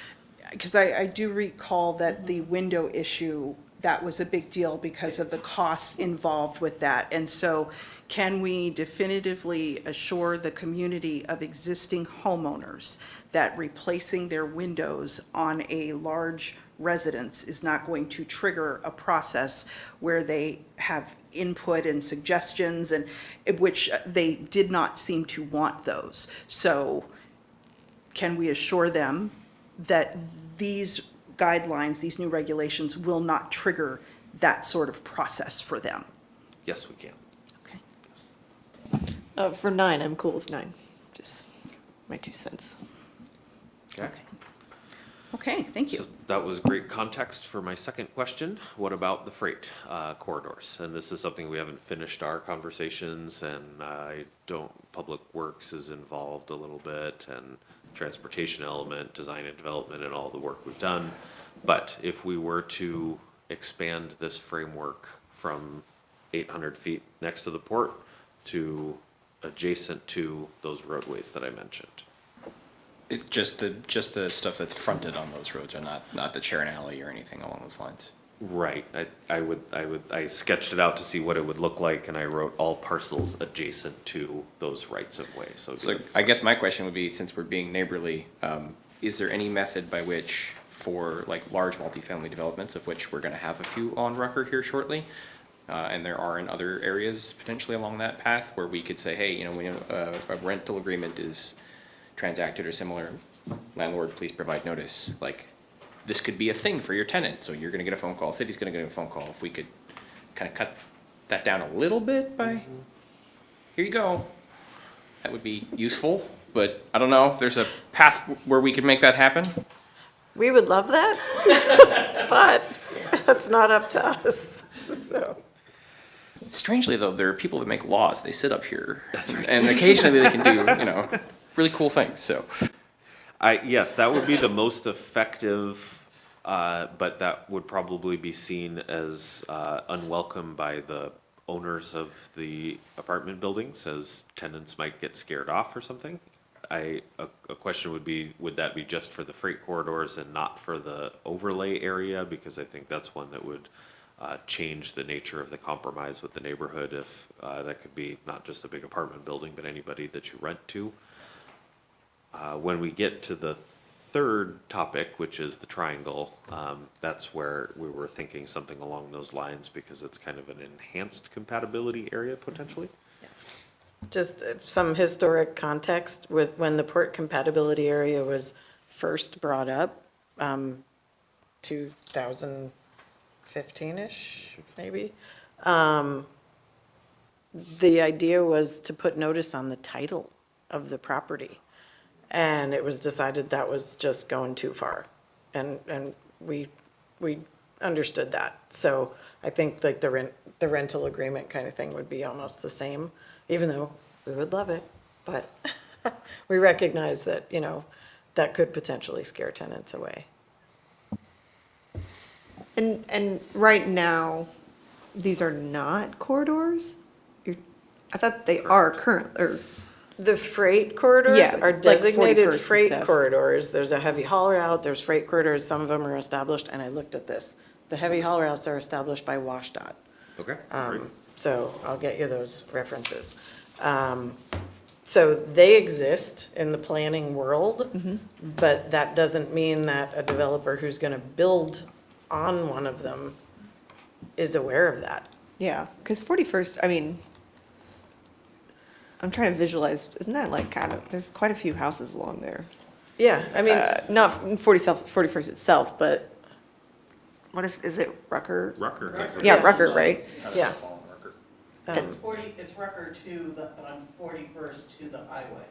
Because I do recall that the window issue, that was a big deal because of the costs involved with that. And so can we definitively assure the community of existing homeowners that replacing their windows on a large residence is not going to trigger a process where they have input and suggestions, and which they did not seem to want those? So can we assure them that these guidelines, these new regulations will not trigger that sort of process for them? Yes, we can. Okay. For 9, I'm cool with 9, just my 2 cents. Okay. Okay, thank you. So that was great context for my second question. What about the freight corridors? And this is something we haven't finished our conversations, and Public Works is involved a little bit, and transportation element, design and development, and all the work we've done. But if we were to expand this framework from 800 feet next to the port to adjacent to those roadways that I mentioned. It, just the stuff that's fronted on those roads, or not the Sharon Alley or anything along those lines. Right, I sketched it out to see what it would look like, and I wrote all parcels adjacent to those rights of way, so. So I guess my question would be, since we're being neighborly, is there any method by which, for like large multifamily developments, of which we're gonna have a few on record here shortly, and there are in other areas potentially along that path, where we could say, hey, you know, when a rental agreement is transacted or similar, landlord, please provide notice, like, this could be a thing for your tenant, so you're gonna get a phone call, city's gonna get a phone call. If we could kind of cut that down a little bit by, here you go, that would be useful, but I don't know if there's a path where we could make that happen. We would love that, but that's not up to us, so. Strangely though, there are people that make laws, they sit up here. That's right. And occasionally they can do, you know, really cool things, so. Yes, that would be the most effective, but that would probably be seen as unwelcome by the owners of the apartment buildings, as tenants might get scared off or something. A question would be, would that be just for the freight corridors and not for the overlay area? Because I think that's one that would change the nature of the compromise with the neighborhood, if that could be not just a big apartment building, but anybody that you rent to. When we get to the third topic, which is the triangle, that's where we were thinking something along those lines, because it's kind of an enhanced compatibility area potentially. Just some historic context with when the port compatibility area was first brought up, 2015-ish, maybe. The idea was to put notice on the title of the property. And it was decided that was just going too far. And we understood that. So I think like the rental agreement kind of thing would be almost the same, even though we would love it. But we recognize that, you know, that could potentially scare tenants away. And right now, these are not corridors? I thought they are current, or. The freight corridors Yeah, are like designated 41st and freight stuff. corridors. There's a heavy haul route, there's freight corridors, some of them are established, and I looked at this. The heavy haul routes are established by WashDOT. Okay. So I'll get you those references. So they exist in the planning world, but that doesn't mean that a developer who's gonna build on one of them is aware of that. Yeah, because 41st, I mean, I'm trying to visualize, isn't that like kind of, there's quite a few houses along there. Yeah, I mean, Not 41st itself, but what is it Rucker? Rucker. Yeah, Rucker, right? yeah. It's Rucker to but on 41st to the highway.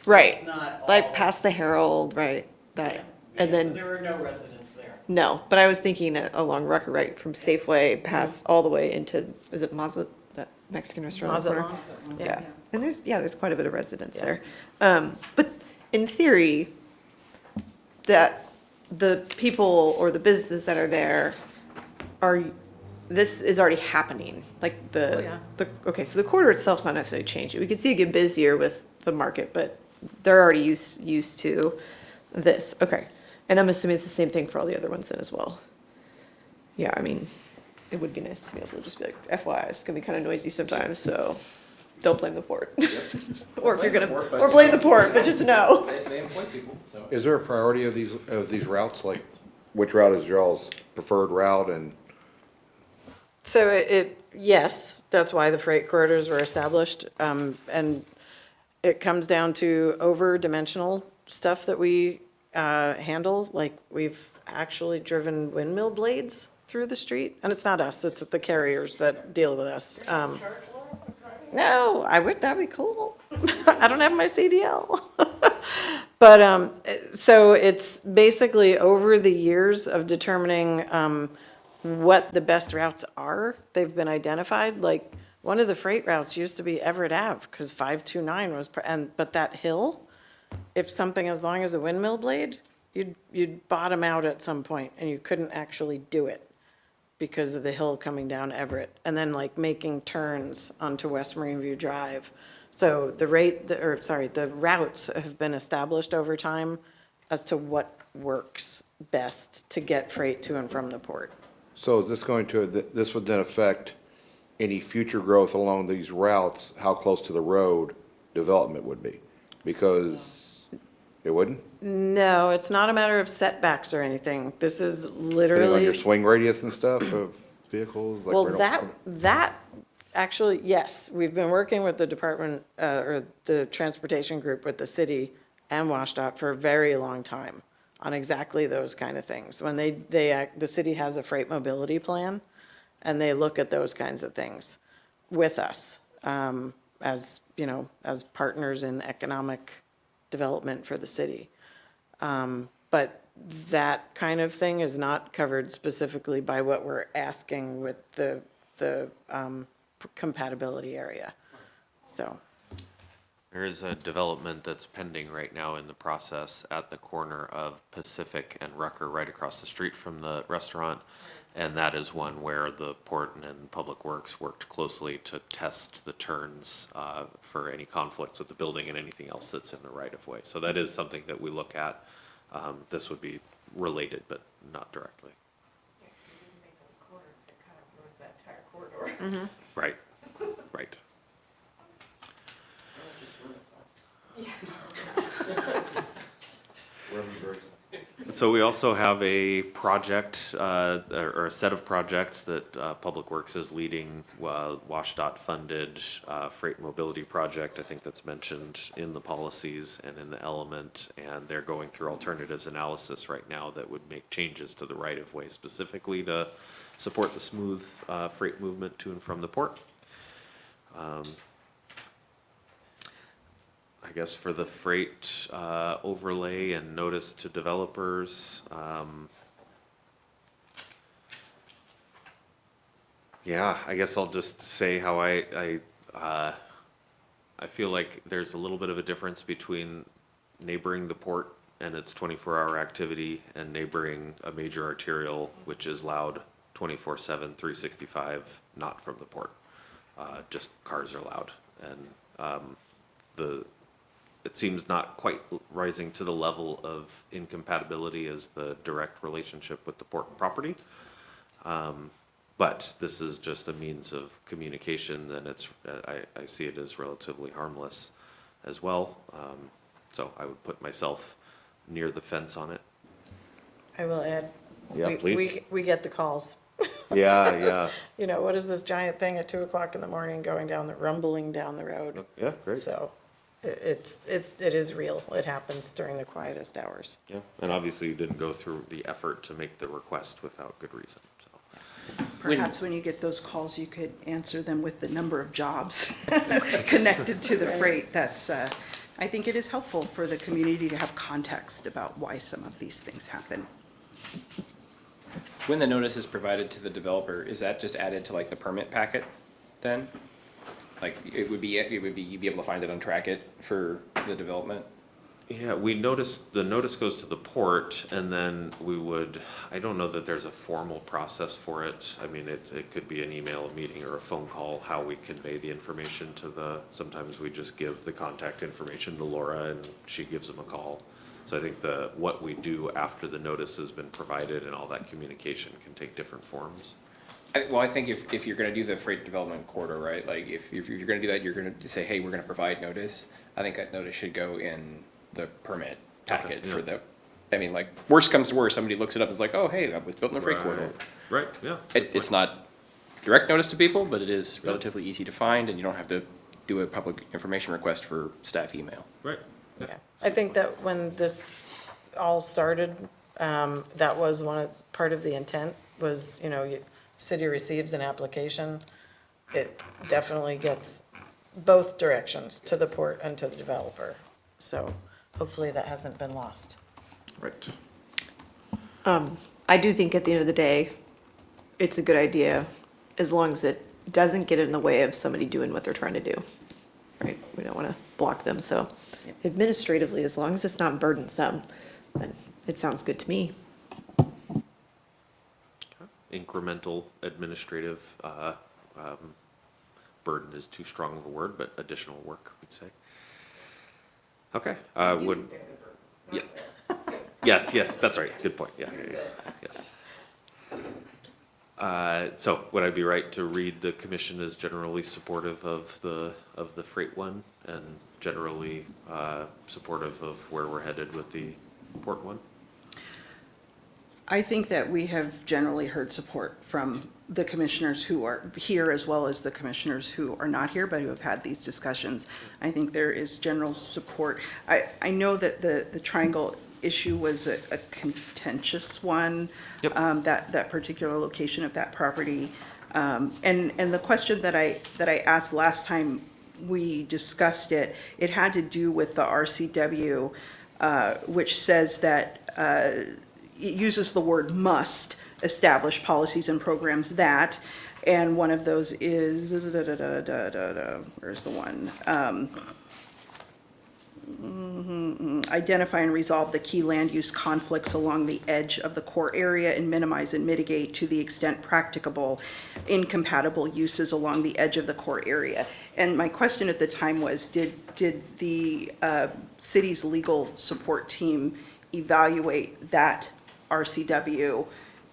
Right, It's not like all- past the Herald, right, that, Yeah, and so then, there are no residents there. no, but I was thinking along Rucker, right, from Safeway past all the way into, is it Mazza, that Mexican restaurant? on the corner? Mazatlan. Yeah, and there's quite a bit of residents Yeah. there. But in theory, that the people or the businesses that are there are, this is already happening, like Oh, yeah. okay, so the corridor itself's not necessarily changing. We can see it get busier with the market, but they're already used to this, okay. And I'm assuming it's the same thing for all the other ones then as well. Yeah, I mean, it would be nice to be able to just be like, FYI, it's gonna be kind of noisy sometimes, so don't blame the port. Or if you're gonna, or blame the port, but just know. They employ people, so. Is there a priority of these routes, like which route is y'all's preferred route and? So yes, that's why the freight corridors were established. And it comes down to over-dimensional stuff that we handle. Like, we've actually driven windmill blades through the street. And it's not us, it's the carriers that deal with us. No, that'd be cool. I don't have my CDL. But, so it's basically over the years of determining what the best routes are, they've been identified. Like, one of the freight routes used to be Everett Ave, because 529 was, but that hill, if something as long as a windmill blade, you'd bottom out at some point, and you couldn't actually do it because of the hill coming down Everett, and then like making turns onto West Marine View Drive. So the routes have been established over time as to what works best to get freight to and from the port. So is this this would then affect any future growth along these routes, how close to the road development would be? Because it wouldn't? No, it's not a matter of setbacks or anything. This is Depending on literally. your swing radius and stuff of vehicles? Like Well, right on- that, actually, yes, we've been working with the department, or the transportation group with the city and WashDOT for a very long time on exactly those kind of things. When the city has a freight mobility plan, and they look at those kinds of things with us, as, as partners in economic development for the city. But that kind of thing is not covered specifically by what we're asking with the compatibility area, so. There is a development that's pending right now in the process at the corner of Pacific and Rucker, right across the street from the restaurant. And that is one where the port and Public Works worked closely to test the turns for any conflicts with the building and anything else that's in the right of way. So that is something that we look at. This would be related, but not directly. Right, right. So we also have a project, or a set of projects that Public Works is leading, WashDOT funded freight mobility project. I think that's mentioned in the policies and in the element, and they're going through alternatives analysis right now that would make changes to the right of way specifically to support the smooth freight movement to and from the port. I guess for the freight overlay and notice to developers, yeah, I guess I'll just say how I feel like there's a little bit of a difference between neighboring the port and its 24-hour activity and neighboring a major arterial, which is loud 24/7, 365, not from the port. Just cars are loud, and it seems not quite rising to the level of incompatibility as the direct relationship with the port property. But this is just a means of communication, and I see it as relatively harmless as well. So I would put myself near the fence on it. I will add. Yeah, please. We get the calls. Yeah. What is this giant thing at 2:00 in the morning rumbling down the road? Yeah, great. So it is real. It happens during the quietest hours. Yeah, and obviously you didn't go through the effort to make the request without good reason, so. Perhaps when you get those calls, you could answer them with the number of jobs connected to the freight. That's, I think it is helpful for the community to have context about why some of these things happen. When the notice is provided to the developer, is that just added to like the permit packet then? Like you'd be able to find it and track it for the development? Yeah, we noticed, the notice goes to the port, and then we would, I don't know that there's a formal process for it. I mean, it could be an email, a meeting, or a phone call, how we convey the information to sometimes we just give the contact information to Laura, and she gives them a call. So I think what we do after the notice has been provided and all that communication can take different forms. Well, I think if you're gonna do the freight development corridor, right, like if you're gonna do that, you're gonna say, hey, we're gonna provide notice. I think that notice should go in the permit packet for the, I mean, like, worst comes to worst, somebody looks it up and is like, oh, hey, that was built in the freight corridor. Right, yeah. It's not direct notice to people, but it is relatively easy to find, and you don't have to do a public information request for staff email. Right. Yeah. I think that when this all started, that was part of the intent was, city receives an application. It definitely gets both directions, to the port and to the developer. So hopefully that hasn't been lost. Right. I do think at the end of the day, it's a good idea, as long as it doesn't get in the way of somebody doing what they're trying to do, right? We don't want to block them, so administratively, as long as it's not burdensome, then it sounds good to me. Incremental administrative burden is too strong of a word, but additional work, we'd say. Okay, yeah. Yes, that's right, good point, yeah, yes. So would I be right to read the commission is generally supportive of the freight one and generally supportive of where we're headed with the port one? I think that we have generally heard support from the commissioners who are here as well as the commissioners who are not here, but who have had these discussions. I think there is general support. I know that the triangle issue was a contentious one. Yep. That particular location of that property. And the question that I asked last time we discussed it had to do with the RCW, which says that it uses the word must establish policies and programs that, and one of those is, where's the one? Identify and resolve the key land use conflicts along the edge of the core area and minimize and mitigate to the extent practicable incompatible uses along the edge of the core area. And my question at the time was, did the city's legal support team evaluate that RCW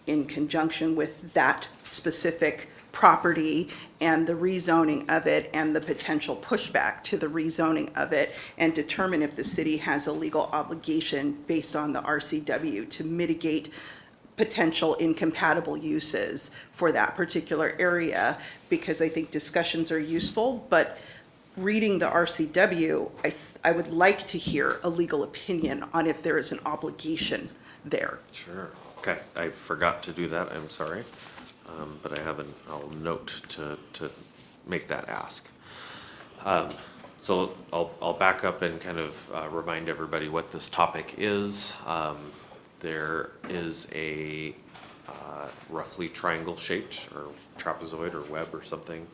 in conjunction with that specific property and the rezoning of it and the potential pushback to the rezoning of it, and determine if the city has a legal obligation based on the RCW to mitigate potential incompatible uses for that particular area? Because I think discussions are useful, but reading the RCW, I would like to hear a legal opinion on if there is an obligation there. Sure. Okay, I forgot to do that, I'm sorry. But I have I'll note to make that ask. So I'll back up and kind of remind everybody what this topic is. There is a roughly triangle shaped or trapezoid or web or something,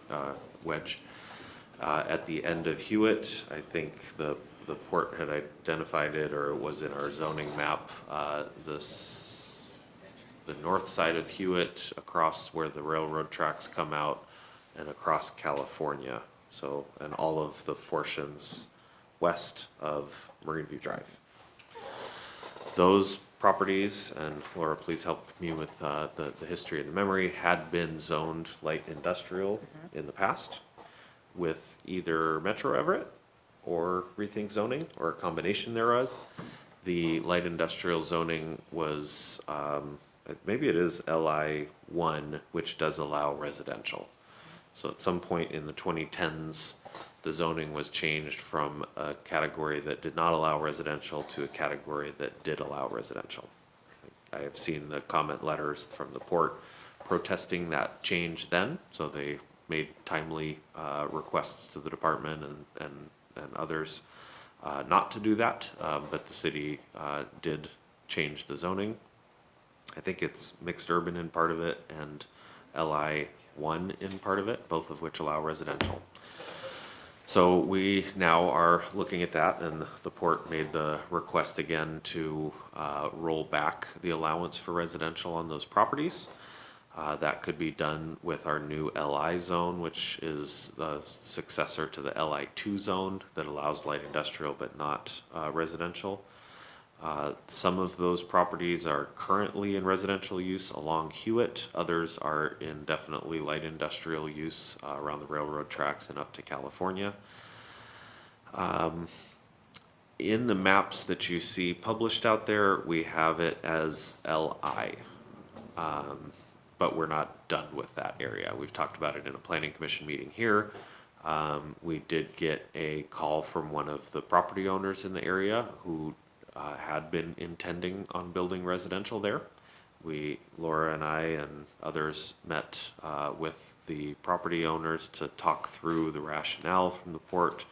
wedge, at the end of Hewitt. I think the port had identified it, or it was in our zoning map, the north side of Hewitt, across where the railroad tracks come out, and across California. So, and all of the portions west of Marine View Drive. Those properties, and Laura, please help me with the history and the memory, had been zoned light industrial in the past with either Metro Everett or Rethink Zoning, or a combination thereof. The light industrial zoning was, maybe it is LI1, which does allow residential. So at some point in the 2010s, the zoning was changed from a category that did not allow residential to a category that did allow residential. I have seen the comment letters from the port protesting that change then, so they made timely requests to the department and others not to do that, but the city did change the zoning. I think it's mixed urban in part of it and LI1 in part of it, both of which allow residential. So we now are looking at that, and the port made the request again to roll back the allowance for residential on those properties. That could be done with our new LI zone, which is the successor to the LI2 zone that allows light industrial but not residential. Some of those properties are currently in residential use along Hewitt. Others are in definitely light industrial use around the railroad tracks and up to California. In the maps that you see published out there, we have it as LI. But we're not done with that area. We've talked about it in a planning commission meeting here. We did get a call from one of the property owners in the area who had been intending on building residential there. Laura and I and others met with the property owners to talk through the rationale from the port.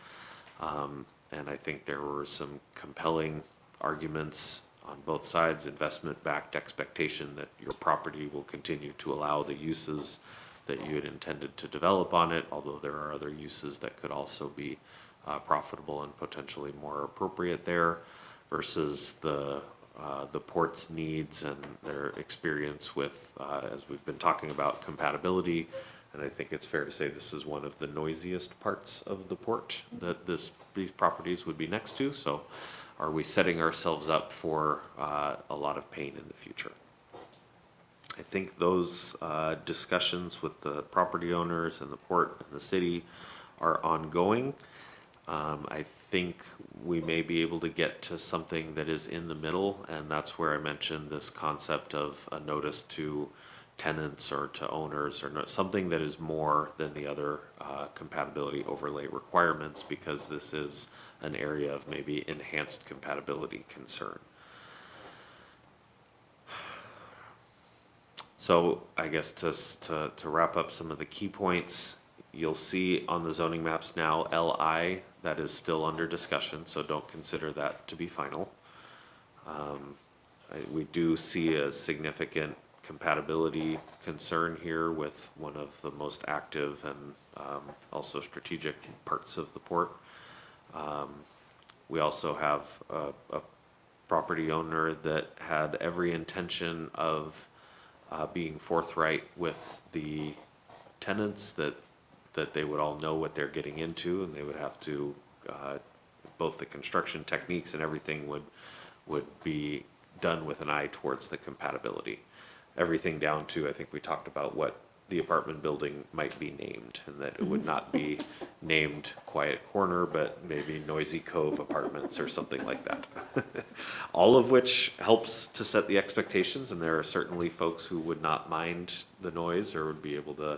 And I think there were some compelling arguments on both sides, investment-backed expectation that your property will continue to allow the uses that you had intended to develop on it, although there are other uses that could also be profitable and potentially more appropriate there, versus the port's needs and their experience with, as we've been talking about, compatibility. And I think it's fair to say this is one of the noisiest parts of the port that these properties would be next to. So are we setting ourselves up for a lot of pain in the future? I think those discussions with the property owners and the port and the city are ongoing. I think we may be able to get to something that is in the middle, and that's where I mentioned this concept of a notice to tenants or to owners, or something that is more than the other compatibility overlay requirements, because this is an area of maybe enhanced compatibility concern. So I guess to wrap up some of the key points, you'll see on the zoning maps now LI, that is still under discussion, so don't consider that to be final. We do see a significant compatibility concern here with one of the most active and also strategic parts of the port. We also have a property owner that had every intention of being forthright with the tenants, that they would all know what they're getting into, and they would have to, both the construction techniques and everything would be done with an eye towards the compatibility. Everything down to, I think we talked about what the apartment building might be named, and that it would not be named Quiet Corner, but maybe Noisy Cove Apartments or something like that. All of which helps to set the expectations, and there are certainly folks who would not mind the noise or would be able to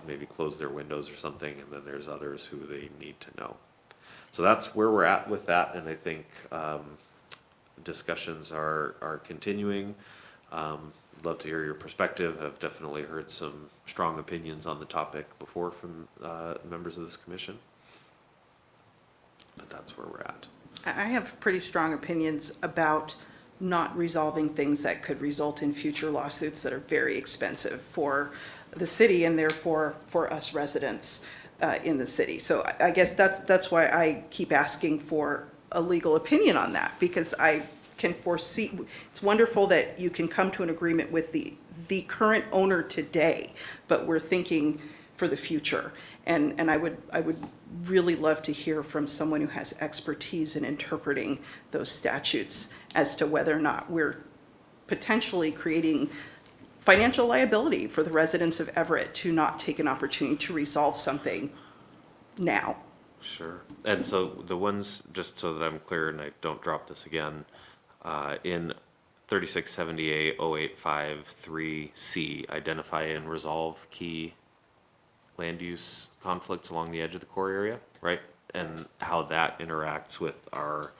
maybe close their windows or something, and then there's others who they need to know. So that's where we're at with that, and I think discussions are continuing. Love to hear your perspective. I've definitely heard some strong opinions on the topic before from members of this commission, but that's where we're at. I have pretty strong opinions about not resolving things that could result in future lawsuits that are very expensive for the city and therefore for us residents in the city. So I guess that's why I keep asking for a legal opinion on that, because I can foresee, it's wonderful that you can come to an agreement with the current owner today, but we're thinking for the future. And I would really love to hear from someone who has expertise in interpreting those statutes as to whether or not we're potentially creating financial liability for the residents of Everett to not take an opportunity to resolve something now. Sure. And so the ones, just so that I'm clear and I don't drop this again, in 3670A0853C, identify and resolve key land use conflicts along the edge of the core area, right? And how that interacts with our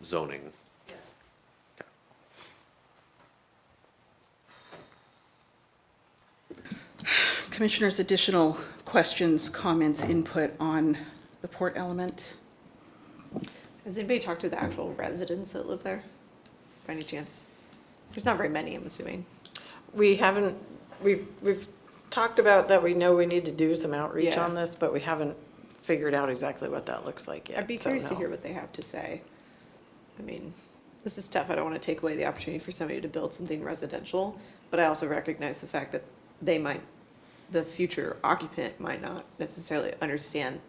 zoning. Yes. Commissioners, additional questions, comments, input on the port element? Has anybody talked to the actual residents that live there, by any chance? There's not very many, I'm assuming. We haven't, we've talked about that, we know we need to do some outreach Yeah. on this, but we haven't figured out exactly what that looks like yet. I'd be so curious to no. hear what they have to say. I mean, this is tough. I don't want to take away the opportunity for somebody to build something residential, but I also recognize the fact that the future occupant might not necessarily understand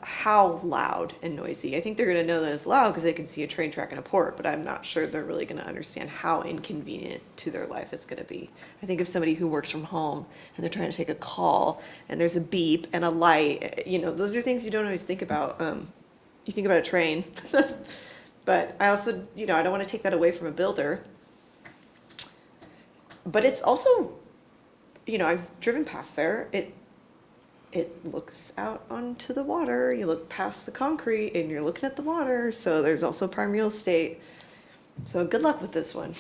how loud and noisy. I think they're going to know that it's loud because they can see a train track and a port, but I'm not sure they're really going to understand how inconvenient to their life it's going to be. I think of somebody who works from home and they're trying to take a call and there's a beep and a light, those are things you don't always think about. You think about a train, but I also, I don't want to take that away from a builder. But it's also, I've driven past there. It looks out onto the water. You look past the concrete and you're looking at the water. So there's also prime real estate. So good luck with this one.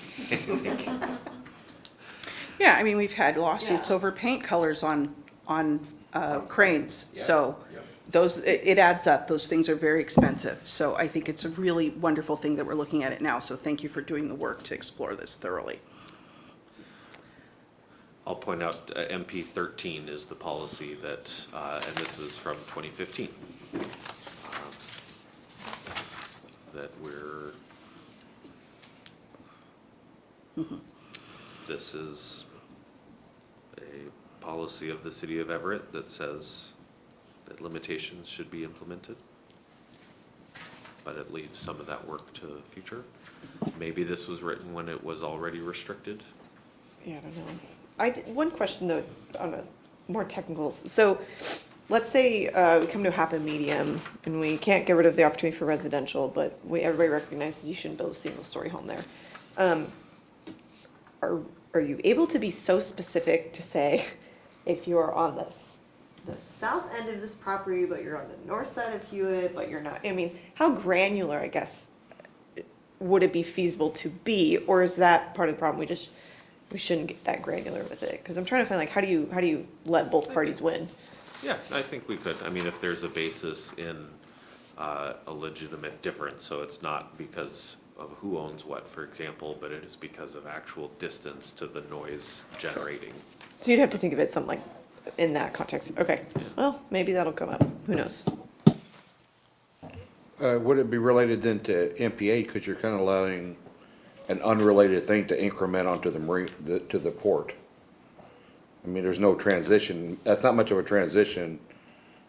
Yeah, I mean, we've had lawsuits over paint colors on cranes, so it adds up. Those things are very expensive. So I think it's a really wonderful thing that we're looking at it now. So thank you for doing the work to explore this thoroughly. I'll point out MP 13 is the policy that, and this is from 2015, that this is a policy of the City of Everett that says that limitations should be implemented, but it leaves some of that work to the future. Maybe this was written when it was already restricted. Yeah, I don't know. One question though, on a more technical. So let's say we come to a happy medium and we can't get rid of the opportunity for residential, but everybody recognizes you shouldn't build a single story home there. Are you able to be so specific to say, if you're on the south end of this property, but you're on the north side of Hewitt, but you're not, I mean, how granular, I guess, would it be feasible to be? Or is that part of the problem? We shouldn't get that granular with it, because I'm trying to find, like, how do you let both parties win? Yeah, I think we could. I mean, if there's a basis in a legitimate difference, so it's not because of who owns what, for example, but it is because of actual distance to the noise generating. So you'd have to think of it something like in that context. Okay, well, maybe that'll come up. Who knows? Would it be related then to MPA, because you're kind of allowing an unrelated thing to increment onto the marine, to the port? I mean, there's no transition, that's not much of a transition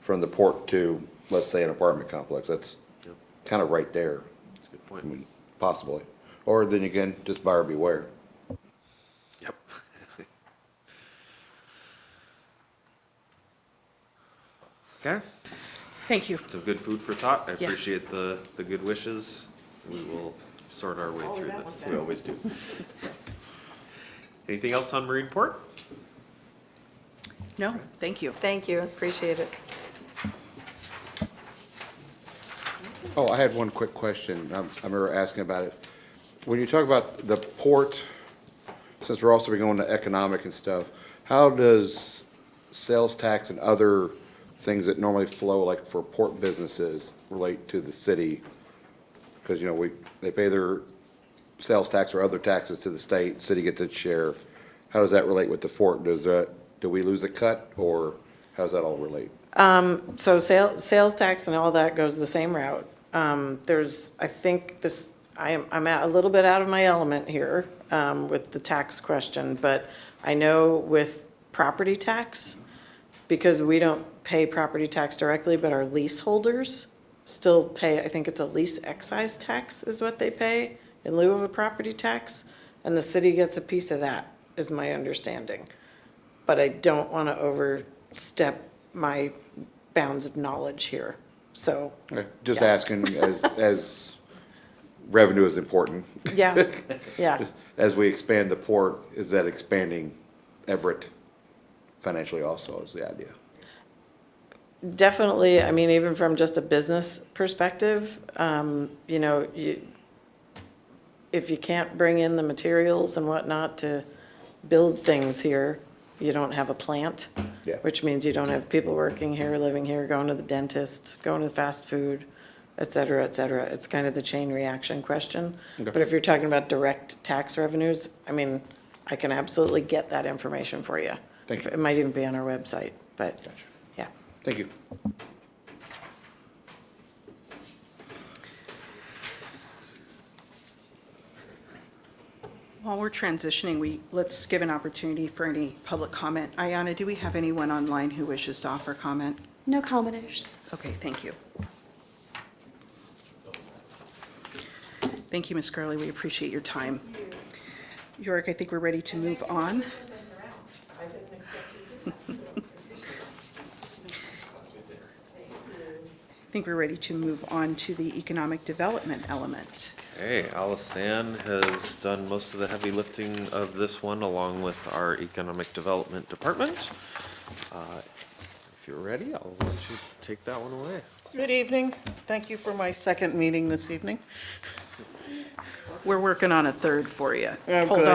from the port to, let's say, an apartment complex. That's Yep. kind of right there. That's a good I point. mean, possibly. Or then again, just buyer beware. Yep. Okay, Thank you. so good food for thought. I Yeah. appreciate the good wishes. We will sort our way Follow through that this. one We down. always do. Anything else on Marine Port? No, thank you. Thank you, appreciate it. Oh, I had one quick question. I remember asking about it. When you talk about the port, since we're also going to economic and stuff, how does sales tax and other things that normally flow, like for port businesses, relate to the city? Because, they pay their sales tax or other taxes to the state, city gets its share. How does that relate with the port? Do we lose a cut, or how does that all relate? So sales tax and all that goes the same route. I think I'm a little bit out of my element here with the tax question, but I know with property tax, because we don't pay property tax directly, but our leaseholders still pay, I think it's a lease excise tax is what they pay in lieu of a property tax, and the city gets a piece of that, is my understanding. But I don't want to overstep my bounds of knowledge here, so. Okay, just Yeah. asking, as revenue is important. Yeah, yeah. Just as we expand the port, is that expanding Everett financially also, is the idea? Definitely, I mean, even from just a business perspective, if you can't bring in the materials and whatnot to build things here, you don't have a plant. Yeah. Which means you don't have people working here, living here, going to the dentist, going to fast food, et cetera, et cetera. It's kind of the chain reaction question. Okay. But if you're talking about direct tax revenues, I mean, I can absolutely get that information for you. Thank you. It might even be on our website, but, Gotcha. yeah. Thank you. While we're transitioning, let's give an opportunity for any public comment. Ayana, do we have anyone online who wishes to offer comment? No commenters. Okay, thank you. Thank you, Ms. Gurley. We appreciate your time. York, I think we're ready to move on. I think we're ready to move on to the economic development element. Okay, Alice-Ann has done most of the heavy lifting of this one, along with our Economic Development Department. If you're ready, I'll let you take that one away. Good evening. Thank you for my second meeting this evening. We're working on a third for you. Oh, Hold good.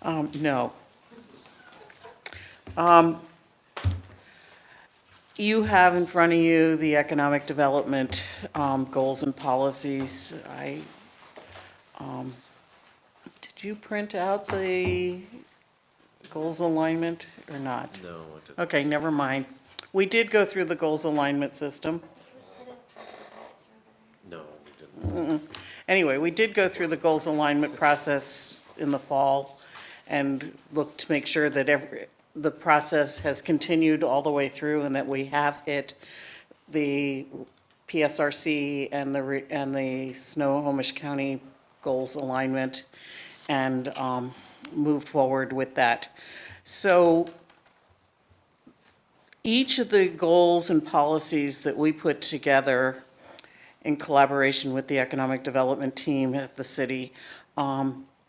on. No. You have in front of you the economic development goals and policies. Did you print out the goals alignment or not? No, it didn't. Okay, never mind. We did go through the goals alignment system. No, we didn't. Anyway, we did go through the goals alignment process in the fall and looked to make sure that the process has continued all the way through and that we have hit the PSRC and the Snohomish County goals alignment and moved forward with that. So each of the goals and policies that we put together in collaboration with the economic development team at the city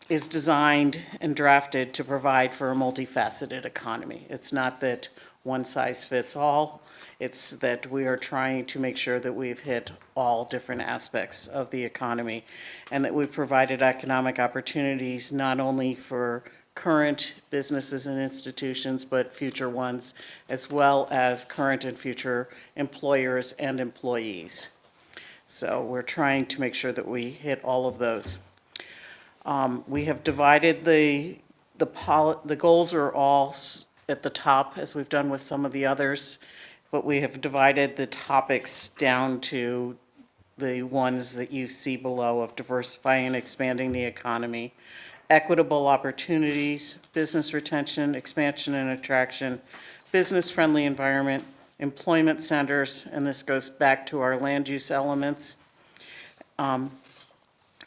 is designed and drafted to provide for a multifaceted economy. It's not that one size fits all. It's that we are trying to make sure that we've hit all different aspects of the economy and that we've provided economic opportunities not only for current businesses and institutions, but future ones, as well as current and future employers and employees. So we're trying to make sure that we hit all of those. We have divided the goals are all at the top, as we've done with some of the others, but we have divided the topics down to the ones that you see below of diversifying and expanding the economy, equitable opportunities, business retention, expansion and attraction, business-friendly environment, employment centers, and this goes back to our land use elements,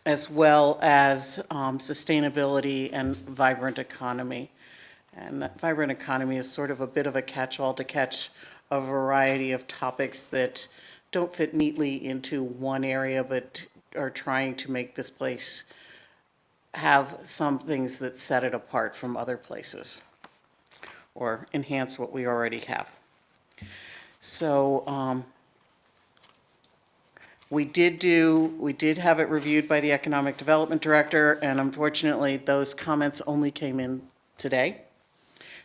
as well as sustainability and vibrant economy. And that vibrant economy is sort of a bit of a catch-all to catch a variety of topics that don't fit neatly into one area, but are trying to make this place have some things that set it apart from other places or enhance what we already have. So we did have it reviewed by the Economic Development Director, and unfortunately, those comments only came in today.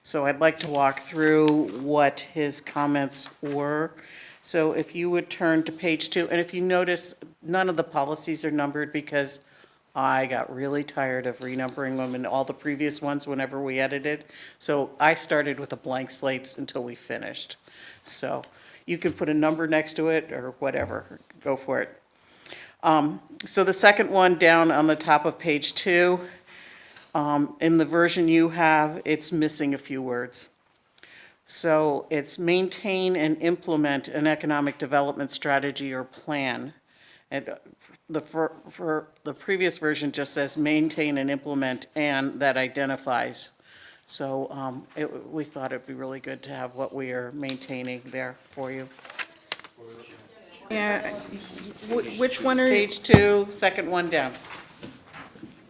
So I'd like to walk through what his comments were. So if you would turn to page 2, and if you notice, none of the policies are numbered because I got really tired of renumbering them in all the previous ones whenever we edited. So I started with a blank slate until we finished. So you can put a number next to it or whatever, go for it. So the second one down on the top of page 2, in the version you have, it's missing a few words. So it's maintain and implement an economic development strategy or plan. And for the previous version just says maintain and implement, and that identifies. So we thought it'd be really good to have what we are maintaining there for you. Yeah, which one are you? Page 2, second one down.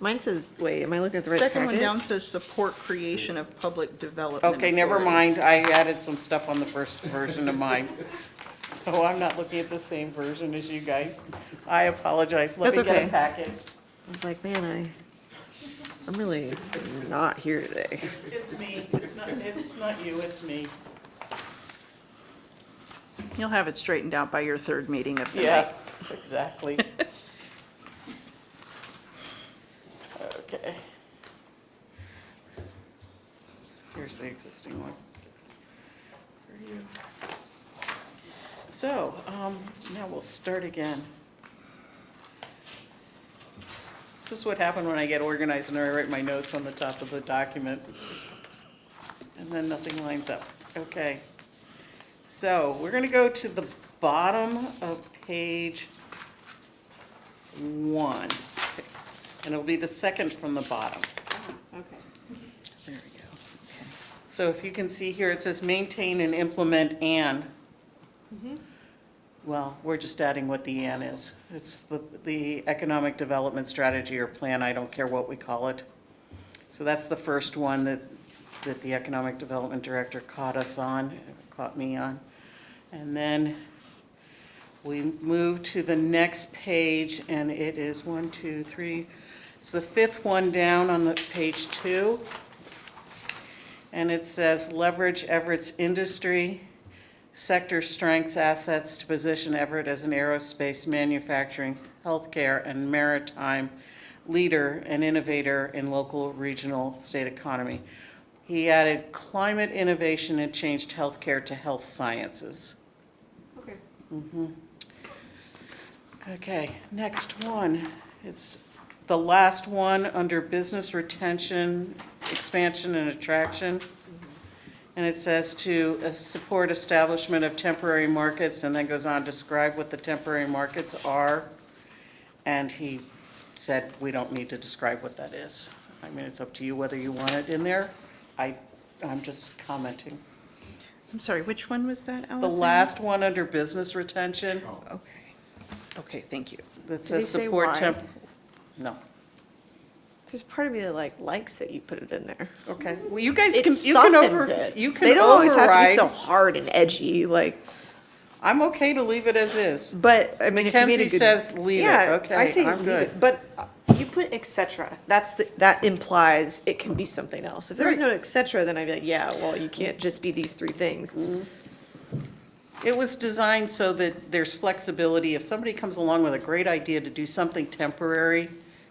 Mine says, wait, am I looking at the right packet? Second one down says support creation of public development. Okay, never authority. mind. I added some stuff on the first version of mine. So I'm not looking at the same version as you guys. I apologize. Let me That's get a okay. packet. I was like, man, I'm really not here today. It's me. It's not you, it's me. You'll have it straightened out by your third meeting of the Yeah, night. exactly. Okay. Here's the existing one for you. So, now we'll start again. This is what happened when I get organized and I write my notes on the top of the document. And then nothing lines up. Okay. So we're gonna go to the bottom of page 1. And it'll be the second from the bottom. Okay. There we go. Okay. So if you can see here, it says maintain and implement and. Well, we're just adding what the and is. It's the economic development strategy or plan, I don't care what we call it. So that's the first one that the economic development director caught me on. And then we move to the next page, and it is 1, 2, 3. It's the 5th one down on the page 2. And it says leverage Everett's industry sector strengths assets to position Everett as an aerospace, manufacturing, healthcare, and maritime leader and innovator in local, regional, state economy. He added climate innovation and changed healthcare to health sciences. Okay. Okay, next one. It's the last one under business retention, expansion, and attraction. And it says to support establishment of temporary markets, and then goes on to describe what the temporary markets are. And he said, we don't need to describe what that is. I mean, it's up to you whether you want it in there. I'm just commenting. I'm sorry, which one was that, The Allison? last one under business retention, Okay. Okay, thank you. that Did he says say support why? no. There's part of me that likes that you put it in there. Okay, well, you guys It can, softens it. you can They don't always have to be so override. hard and edgy, like, I'm okay to leave it as is. but, I mean, if you made a Mackenzie good. says leave it. Yeah, Okay, I say I'm leave good. it, but you put et cetera, that implies it can be something else. If there was no et cetera, then I'd be like, yeah, well, you can't just be these 3 things. It was designed so that there's flexibility. If somebody comes along with a great idea to do something temporary,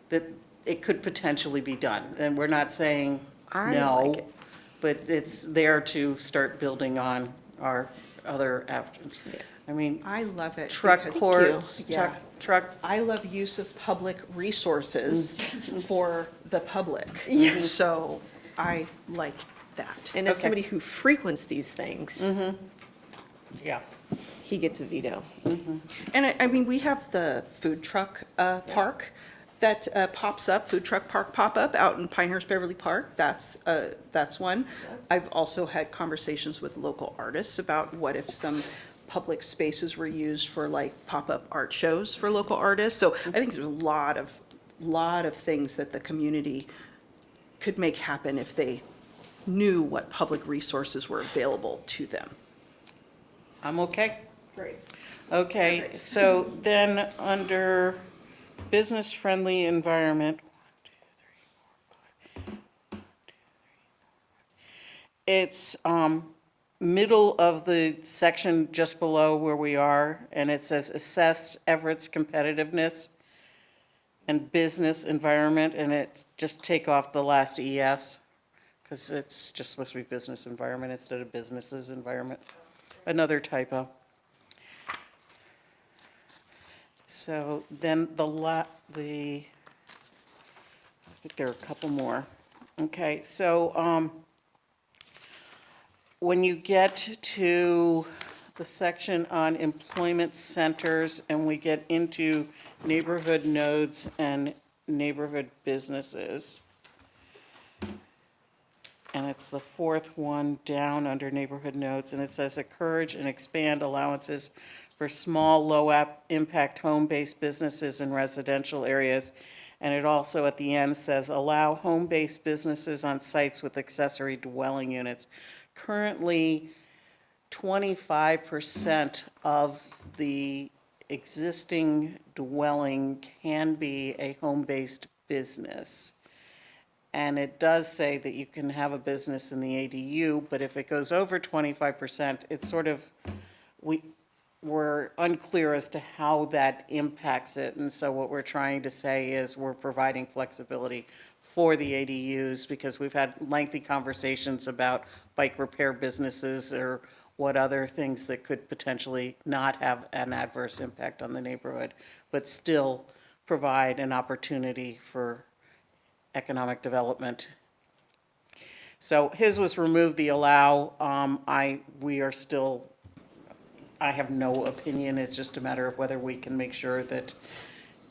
that it could potentially be done. And we're not saying I no, like it. but it's there to start building on our other options. I mean, I love it. truck because- courts, Yeah. truck, I love use of public resources for the public. So I like that. And as Okay. somebody who frequents these things, yeah. he gets a veto. And I mean, we have the food truck park that pops up, food truck park pop-up out in Pinehurst Beverly Park. That's one. I've also had conversations with local artists about what if some public spaces were used for like pop-up art shows for local artists. So I think there's a lot of things that the community could make happen if they knew what public resources were available to them. I'm okay. Great. Okay, so then under business-friendly environment, it's middle of the section just below where we are, and it says assess Everett's competitiveness and business environment, and it just take off the last ES, because it's just supposed to be business environment instead of businesses environment. Another typo. So then I think there are a couple more. Okay, so when you get to the section on employment centers and we get into neighborhood nodes and neighborhood businesses, and it's the 4th one down under neighborhood nodes, and it says encourage and expand allowances for small, low-impact home-based businesses in residential areas. And it also at the end says allow home-based businesses on sites with accessory dwelling units. Currently, 25% of the existing dwelling can be a home-based business. And it does say that you can have a business in the ADU, but if it goes over 25%, it's sort of, we're unclear as to how that impacts it. And so what we're trying to say is we're providing flexibility for the ADUs because we've had lengthy conversations about bike repair businesses or what other things that could potentially not have an adverse impact on the neighborhood, but still provide an opportunity for economic development. So his was remove the allow. We are still, I have no opinion. It's just a matter of whether we can make sure that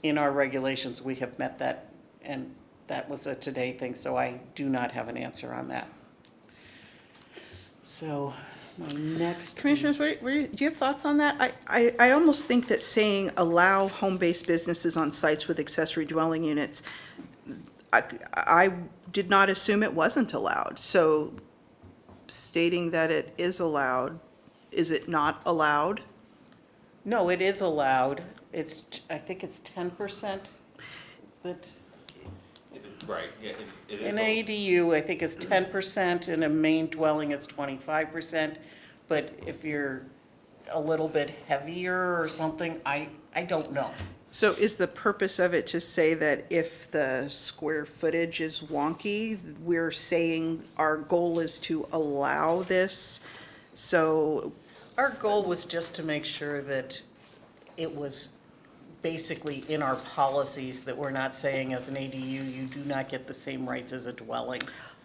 in our regulations, we have met that. And that was a today thing, so I do not have an answer on that. So my next. Commissioners, do you have thoughts on that? I almost think that saying allow home-based businesses on sites with accessory dwelling units, I did not assume it wasn't allowed. So stating that it is allowed, is it not allowed? No, it is allowed. I think it's 10% that, Right, yeah, it is. in ADU, I think it's 10%, in a main dwelling, it's 25%. But if you're a little bit heavier or something, I don't know. So is the purpose of it to say that if the square footage is wonky, we're saying our goal is to allow this? So, Our goal was just to make sure that it was basically in our policies, that we're not saying as an ADU, you do not get the same rights as a dwelling.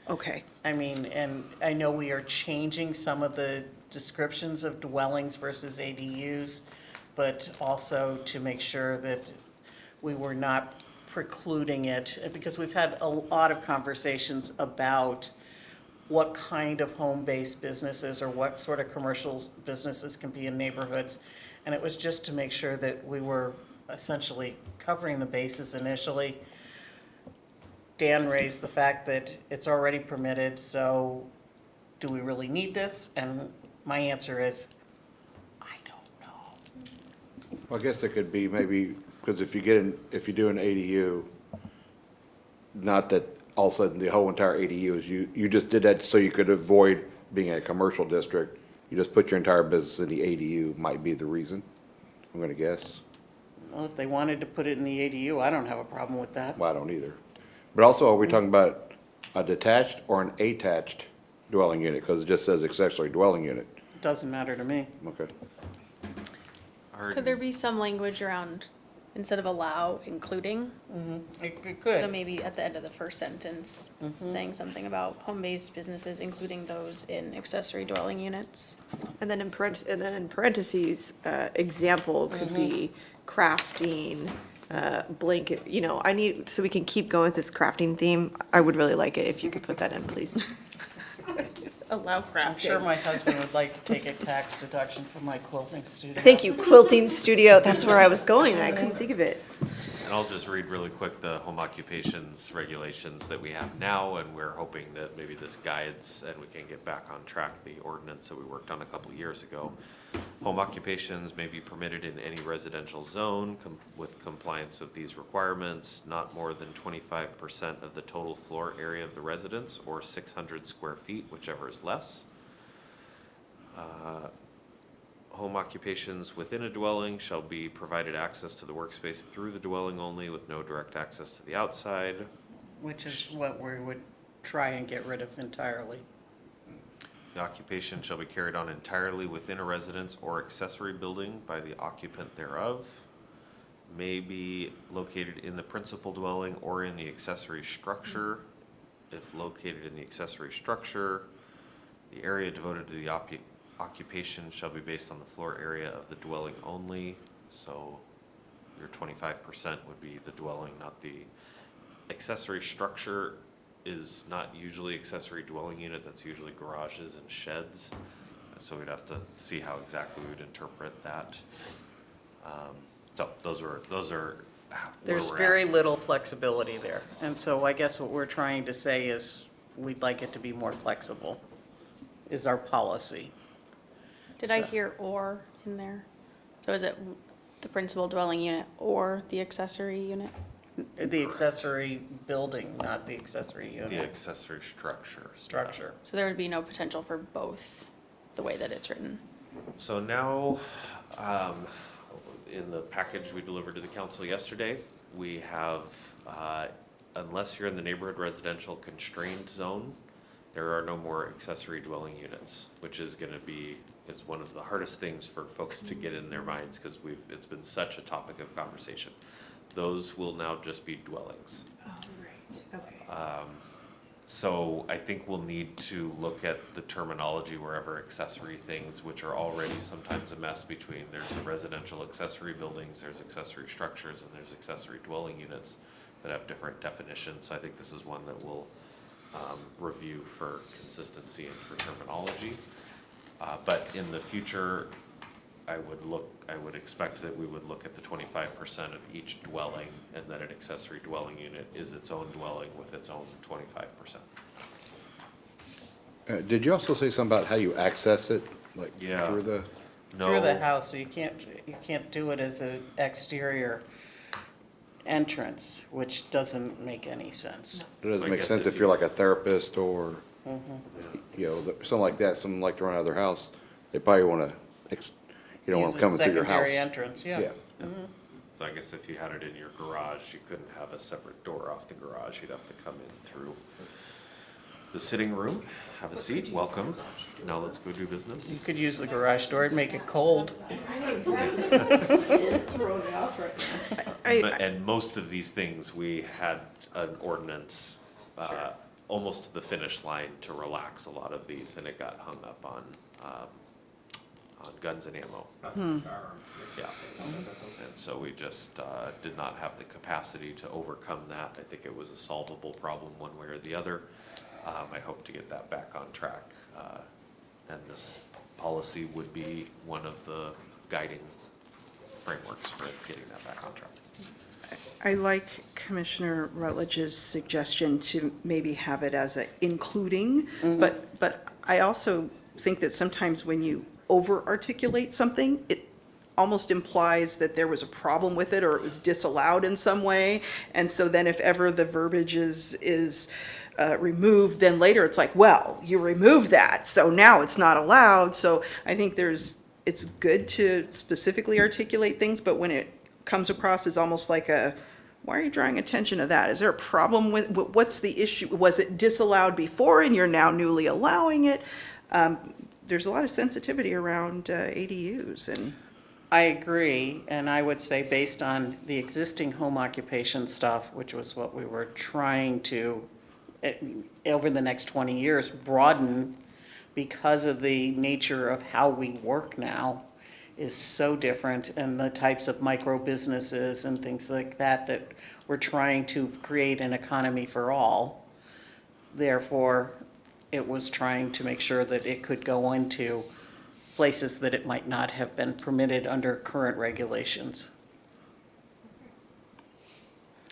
okay. I mean, and I know we are changing some of the descriptions of dwellings versus ADUs, but also to make sure that we were not precluding it, because we've had a lot of conversations about what kind of home-based businesses or what sort of commercial businesses can be in neighborhoods. And it was just to make sure that we were essentially covering the bases initially. Dan raised the fact that it's already permitted, so do we really need this? And my answer is, I don't know. Well, I guess it could be maybe, because if you do an ADU, not that all of a sudden the whole entire ADU is, you just did that so you could avoid being in a commercial district. You just put your entire business in the ADU might be the reason, I'm gonna guess. Well, if they wanted to put it in the ADU, I don't have a problem with that. Well, I don't either. But also, are we talking about a detached or an attached dwelling unit? Because it just says accessory dwelling unit. Doesn't matter to me. Okay. Could there be some language around, instead of allow, including? It could. So maybe at the end of the first sentence, saying something about home-based businesses, including those in accessory dwelling units. And then in parentheses, example could be crafting, blanket, so we can keep going with this crafting theme. I would really like it if you could put that in, please. Allow crafting. I'm sure my husband would like to take a tax deduction from my quilting studio. Thank you, quilting studio, that's where I was going, I couldn't think of it. And I'll just read really quick the home occupations regulations that we have now, and we're hoping that maybe this guides and we can get back on track the ordinance that we worked on a couple years ago. Home occupations may be permitted in any residential zone with compliance of these requirements, not more than 25% of the total floor area of the residence or 600 square feet, whichever is less. Home occupations within a dwelling shall be provided access to the workspace through the dwelling only with no direct access to the outside. Which is what we would try and get rid of entirely. The occupation shall be carried on entirely within a residence or accessory building by the occupant thereof. May be located in the principal dwelling or in the accessory structure. If located in the accessory structure, the area devoted to the occupation shall be based on the floor area of the dwelling only. So your 25% would be the dwelling, not the accessory structure. Is not usually accessory dwelling unit, that's usually garages and sheds. So we'd have to see how exactly we would interpret that. So those are where There's we're very at. little flexibility there. And so I guess what we're trying to say is we'd like it to be more flexible, is our policy. Did I hear or in there? So is it the principal dwelling unit or the accessory unit? The accessory building, not the accessory The unit. accessory structure. Structure. So there would be no potential for both, the way that it's written. So now, in the package we delivered to the council yesterday, we have, unless you're in the neighborhood residential constrained zone, there are no more accessory dwelling units, which is gonna be, is one of the hardest things for folks to get in their minds, because it's been such a topic of conversation. those will now just be dwellings. Oh, right, okay. So I think we'll need to look at the terminology wherever accessory things, which are already sometimes a mess between, there's the residential accessory buildings, there's accessory structures, and there's accessory dwelling units that have different definitions. So I think this is one that we'll review for consistency and for terminology. But in the future, I would expect that we would look at the 25% of each dwelling, and that an accessory dwelling unit is its own dwelling with its own 25%. Did you also say something about how you access it, like Yeah. through the? Through the No, house, so you can't do it as an exterior entrance, which doesn't make any sense. It doesn't I make guess sense if if you're you- like a therapist or, you know, something like that, someone like to run out of their house, they probably wanna, you don't want them Use a coming through your house. secondary entrance, yeah. Yeah, so I guess if you had it in your garage, you couldn't have a separate door off the garage. You'd have to come in through the sitting room. Have a seat, welcome. Now let's go do business. You could use the garage door and make it cold. And most of these things, we had an ordinance almost to the finish line to relax a lot of these, and it got hung up on guns and ammo. That's firearms. Yeah. And so we just did not have the capacity to overcome that. I think it was a solvable problem one way or the other. I hope to get that back on track. And this policy would be one of the guiding frameworks for getting that back on track. I like Commissioner Rutledge's suggestion to maybe have it as a including, but I also think that sometimes when you over-articulate something, it almost implies that there was a problem with it or it was disallowed in some way. And so then if ever the verbiage is removed, then later it's like, well, you removed that, so now it's not allowed. So I think it's good to specifically articulate things, but when it comes across as almost like why are you drawing attention to that? Is there a problem with, what's the issue? Was it disallowed before and you're now newly allowing it? There's a lot of sensitivity around ADUs and. I agree, and I would say based on the existing home occupation stuff, which was what we were trying to, over the next 20 years, broaden because of the nature of how we work now is so different, and the types of micro businesses and things like that, that we're trying to create an economy for all. Therefore, it was trying to make sure that it could go into places that it might not have been permitted under current regulations.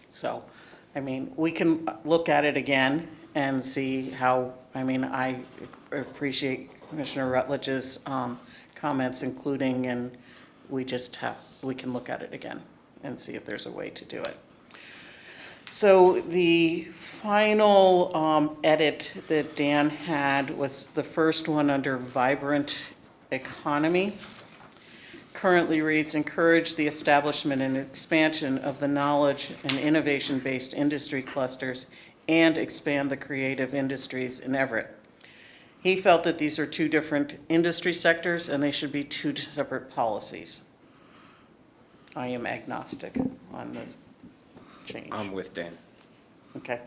So, I mean, we can look at it again and see how, I appreciate Commissioner Rutledge's comments, including, and we can look at it again and see if there's a way to do it. So the final edit that Dan had was the first one under vibrant economy. Currently reads, encourage the establishment and expansion of the knowledge and innovation-based industry clusters and expand the creative industries in Everett. He felt that these are two different industry sectors and they should be two separate policies. I am agnostic on this change. I'm with Dan. Okay.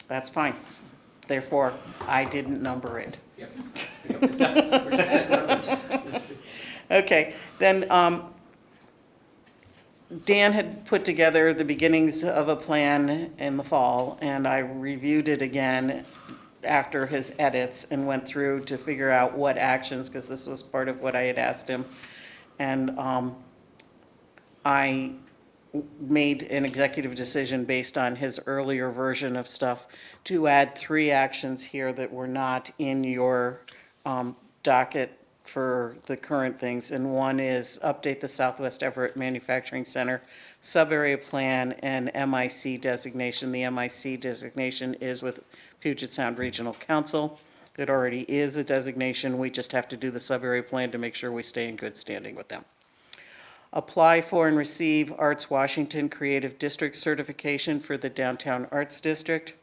That's fine. Therefore, I didn't number it. Okay, then, Dan had put together the beginnings of a plan in the fall, and I reviewed it again after his edits and went through to figure out what actions, because this was part of what I had asked him. And I made an executive decision based on his earlier version of stuff to add 3 actions here that were not in your docket for the current things. And one is update the Southwest Everett Manufacturing Center sub-area plan and MIC designation. The MIC designation is with Puget Sound Regional Council. It already is a designation. We just have to do the sub-area plan to make sure we stay in good standing with them. Apply for and receive Arts Washington Creative District certification for the Downtown Arts District.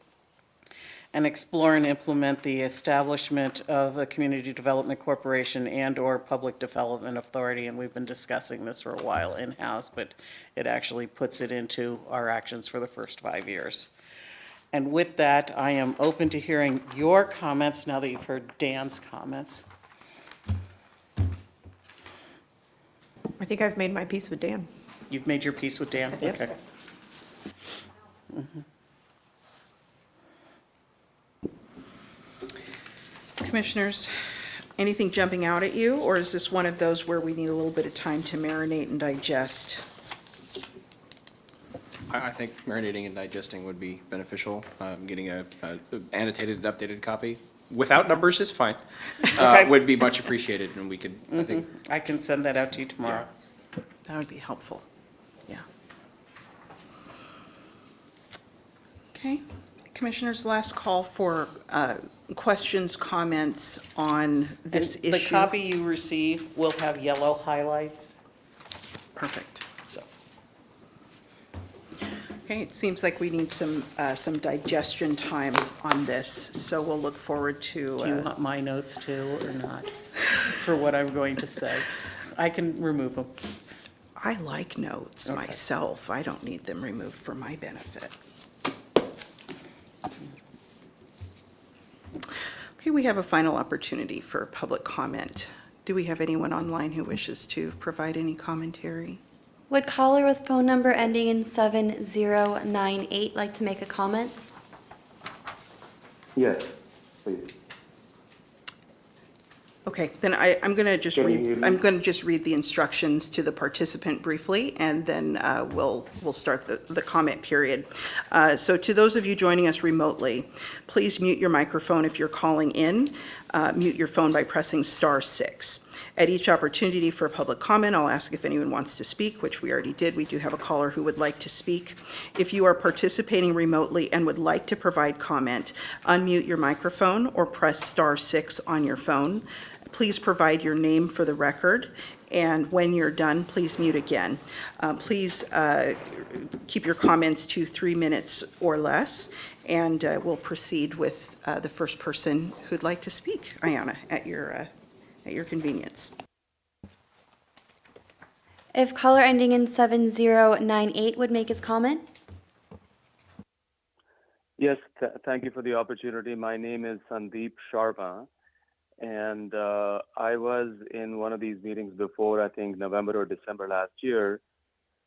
and explore and implement the establishment of a community development corporation and/or public development authority. And we've been discussing this for a while in-house, but it actually puts it into our actions for the first 5 years. And with that, I am open to hearing your comments now that you've heard Dan's comments. I think I've made my peace with Dan. You've made your peace with Dan? Yep. Okay. Commissioners, anything jumping out at you, or is this one of those where we need a little bit of time to marinate and digest? I think marinating and digesting would be beneficial. Getting a annotated, updated copy without numbers is fine. Okay. Would be much appreciated, and we could, I think, I can send that out to you tomorrow. That would be helpful, yeah. Okay, Commissioners, last call for questions, comments on this And issue. the copy you receive will have yellow highlights, Perfect. so. Okay, it seems like we need some digestion time on this, so we'll look forward to. Do you want my notes too, or not, for what I'm going to say? I can remove them. I like notes Okay. myself. I don't need them removed for my benefit. Okay, we have a final opportunity for public comment. Do we have anyone online who wishes to provide any commentary? Would caller with phone number ending in 7098 like to make a comment? Yes, please. Okay, then I'm going to just Can you read, hear me? I'm going to just read the instructions to the participant briefly, and then we'll start the comment period. So to those of you joining us remotely, please mute your microphone if you're calling in. Mute your phone by pressing *6. At each opportunity for public comment, I'll ask if anyone wants to speak, which we already did. We do have a caller who would like to speak. If you are participating remotely and would like to provide comment, unmute your microphone or press *6 on your phone. Please provide your name for the record, and when you're done, please mute again. Please keep your comments to 3 minutes or less, and we'll proceed with the first person who'd like to speak. Ayana, at your convenience. If caller ending in 7098 would make his comment? Yes, thank you for the opportunity. My name is Sandeep Sharma, and I was in one of these meetings before, I think November or December last year,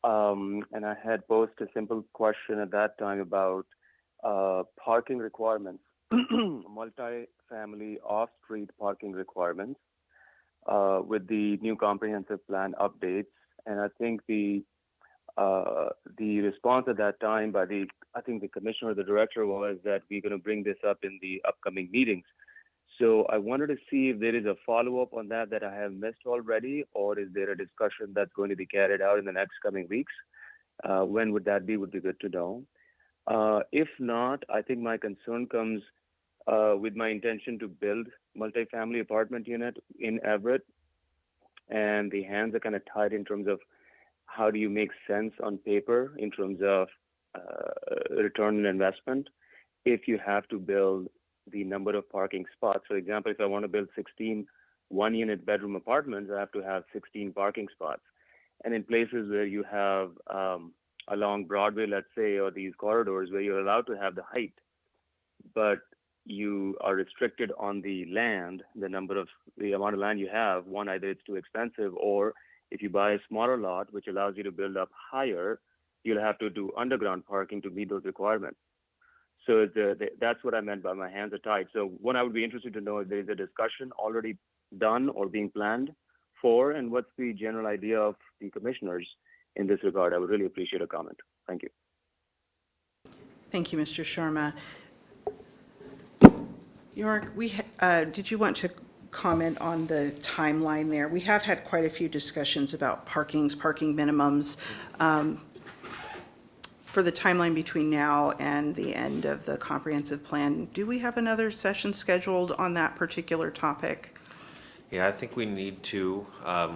and I had posed a simple question at that time about parking requirements, multi-family off-street parking requirements with the new comprehensive plan updates. And I think the response at that time by I think the commissioner or the director was that we're going to bring this up in the upcoming meetings. So I wanted to see if there is a follow-up on that I have missed already, or is there a discussion that's going to be carried out in the next coming weeks? When would that be? Would be good to know. If not, I think my concern comes with my intention to build multifamily apartment unit in Everett, and the hands are kind of tied in terms of how do you make sense on paper in terms of return on investment if you have to build the number of parking spots. For example, if I want to build 16 one-unit bedroom apartments, I have to have 16 parking spots. And in places where you have along Broadway, let's say, or these corridors where you're allowed to have the height, but you are restricted on the land, the amount of land you have. One, either it's too expensive, or if you buy a smaller lot, which allows you to build up higher, you'll have to do underground parking to meet those requirements. So that's what I meant by my hands are tied. So one, I would be interested to know if there is a discussion already done or being planned for, and what's the general idea of the commissioners in this regard. I would really appreciate a comment. Thank you. Thank you, Mr. Sharma. York, did you want to comment on the timeline there? We have had quite a few discussions about parking minimums. For the timeline between now and the end of the comprehensive plan, do we have another session scheduled on that particular topic? Yeah, I think we need to.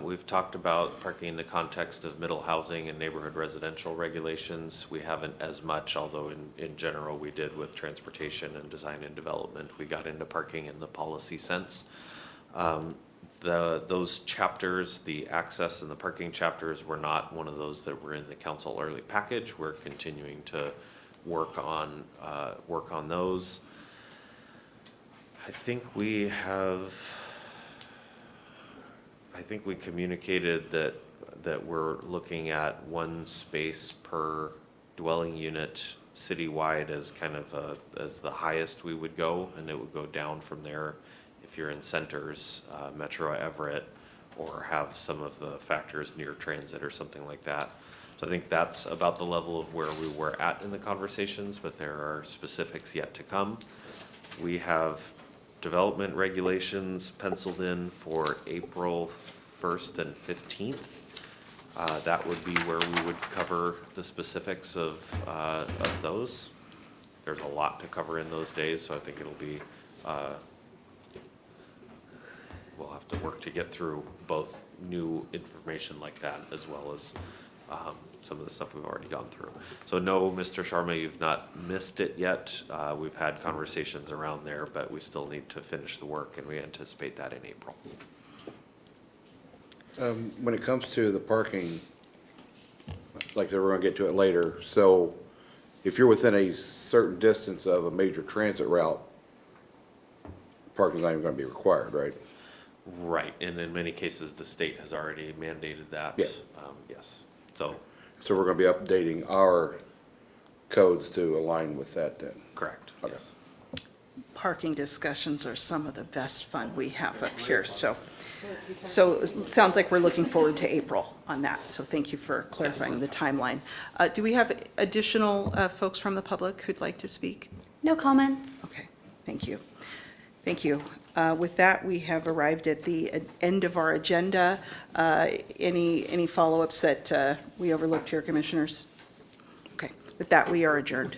We've talked about parking in the context of middle housing and neighborhood residential regulations. We haven't as much, although in general we did with transportation and design and development. We got into parking in the policy sense. Those chapters, the access and the parking chapters, were not one of those that were in the council early package. We're continuing to work on those. I think we communicated that we're looking at one space per dwelling unit citywide as kind of as the highest we would go, and it would go down from there if you're in centers, Metro Everett, or have some of the factors near transit or something like that. So I think that's about the level of where we were at in the conversations, but there are specifics yet to come. We have development regulations penciled in for April 1st and 15th. That would be where we would cover the specifics of those. There's a lot to cover in those days, so I think it'll be, we'll have to work to get through both new information like that as well as some of the stuff we've already gone through. So no, Mr. Sharma, you've not missed it yet. We've had conversations around there, but we still need to finish the work, and we anticipate that in April. When it comes to the parking, like we're gonna get to it later, so if you're within a certain distance of a major transit route, parking's not even gonna be required, right? Right, and in many cases, the state has already mandated that. Yes. Yes, so, So we're gonna be updating our codes to align with that then? correct, Okay. yes. Parking discussions are some of the best fun we have up here, so it sounds like we're looking forward to April on that, so thank you for clarifying the timeline. Do we have additional folks from the public who'd like to speak? No comments. Okay, thank you. Thank you. With that, we have arrived at the end of our agenda. Any follow-ups that we overlooked here, commissioners? Okay, with that, we are adjourned.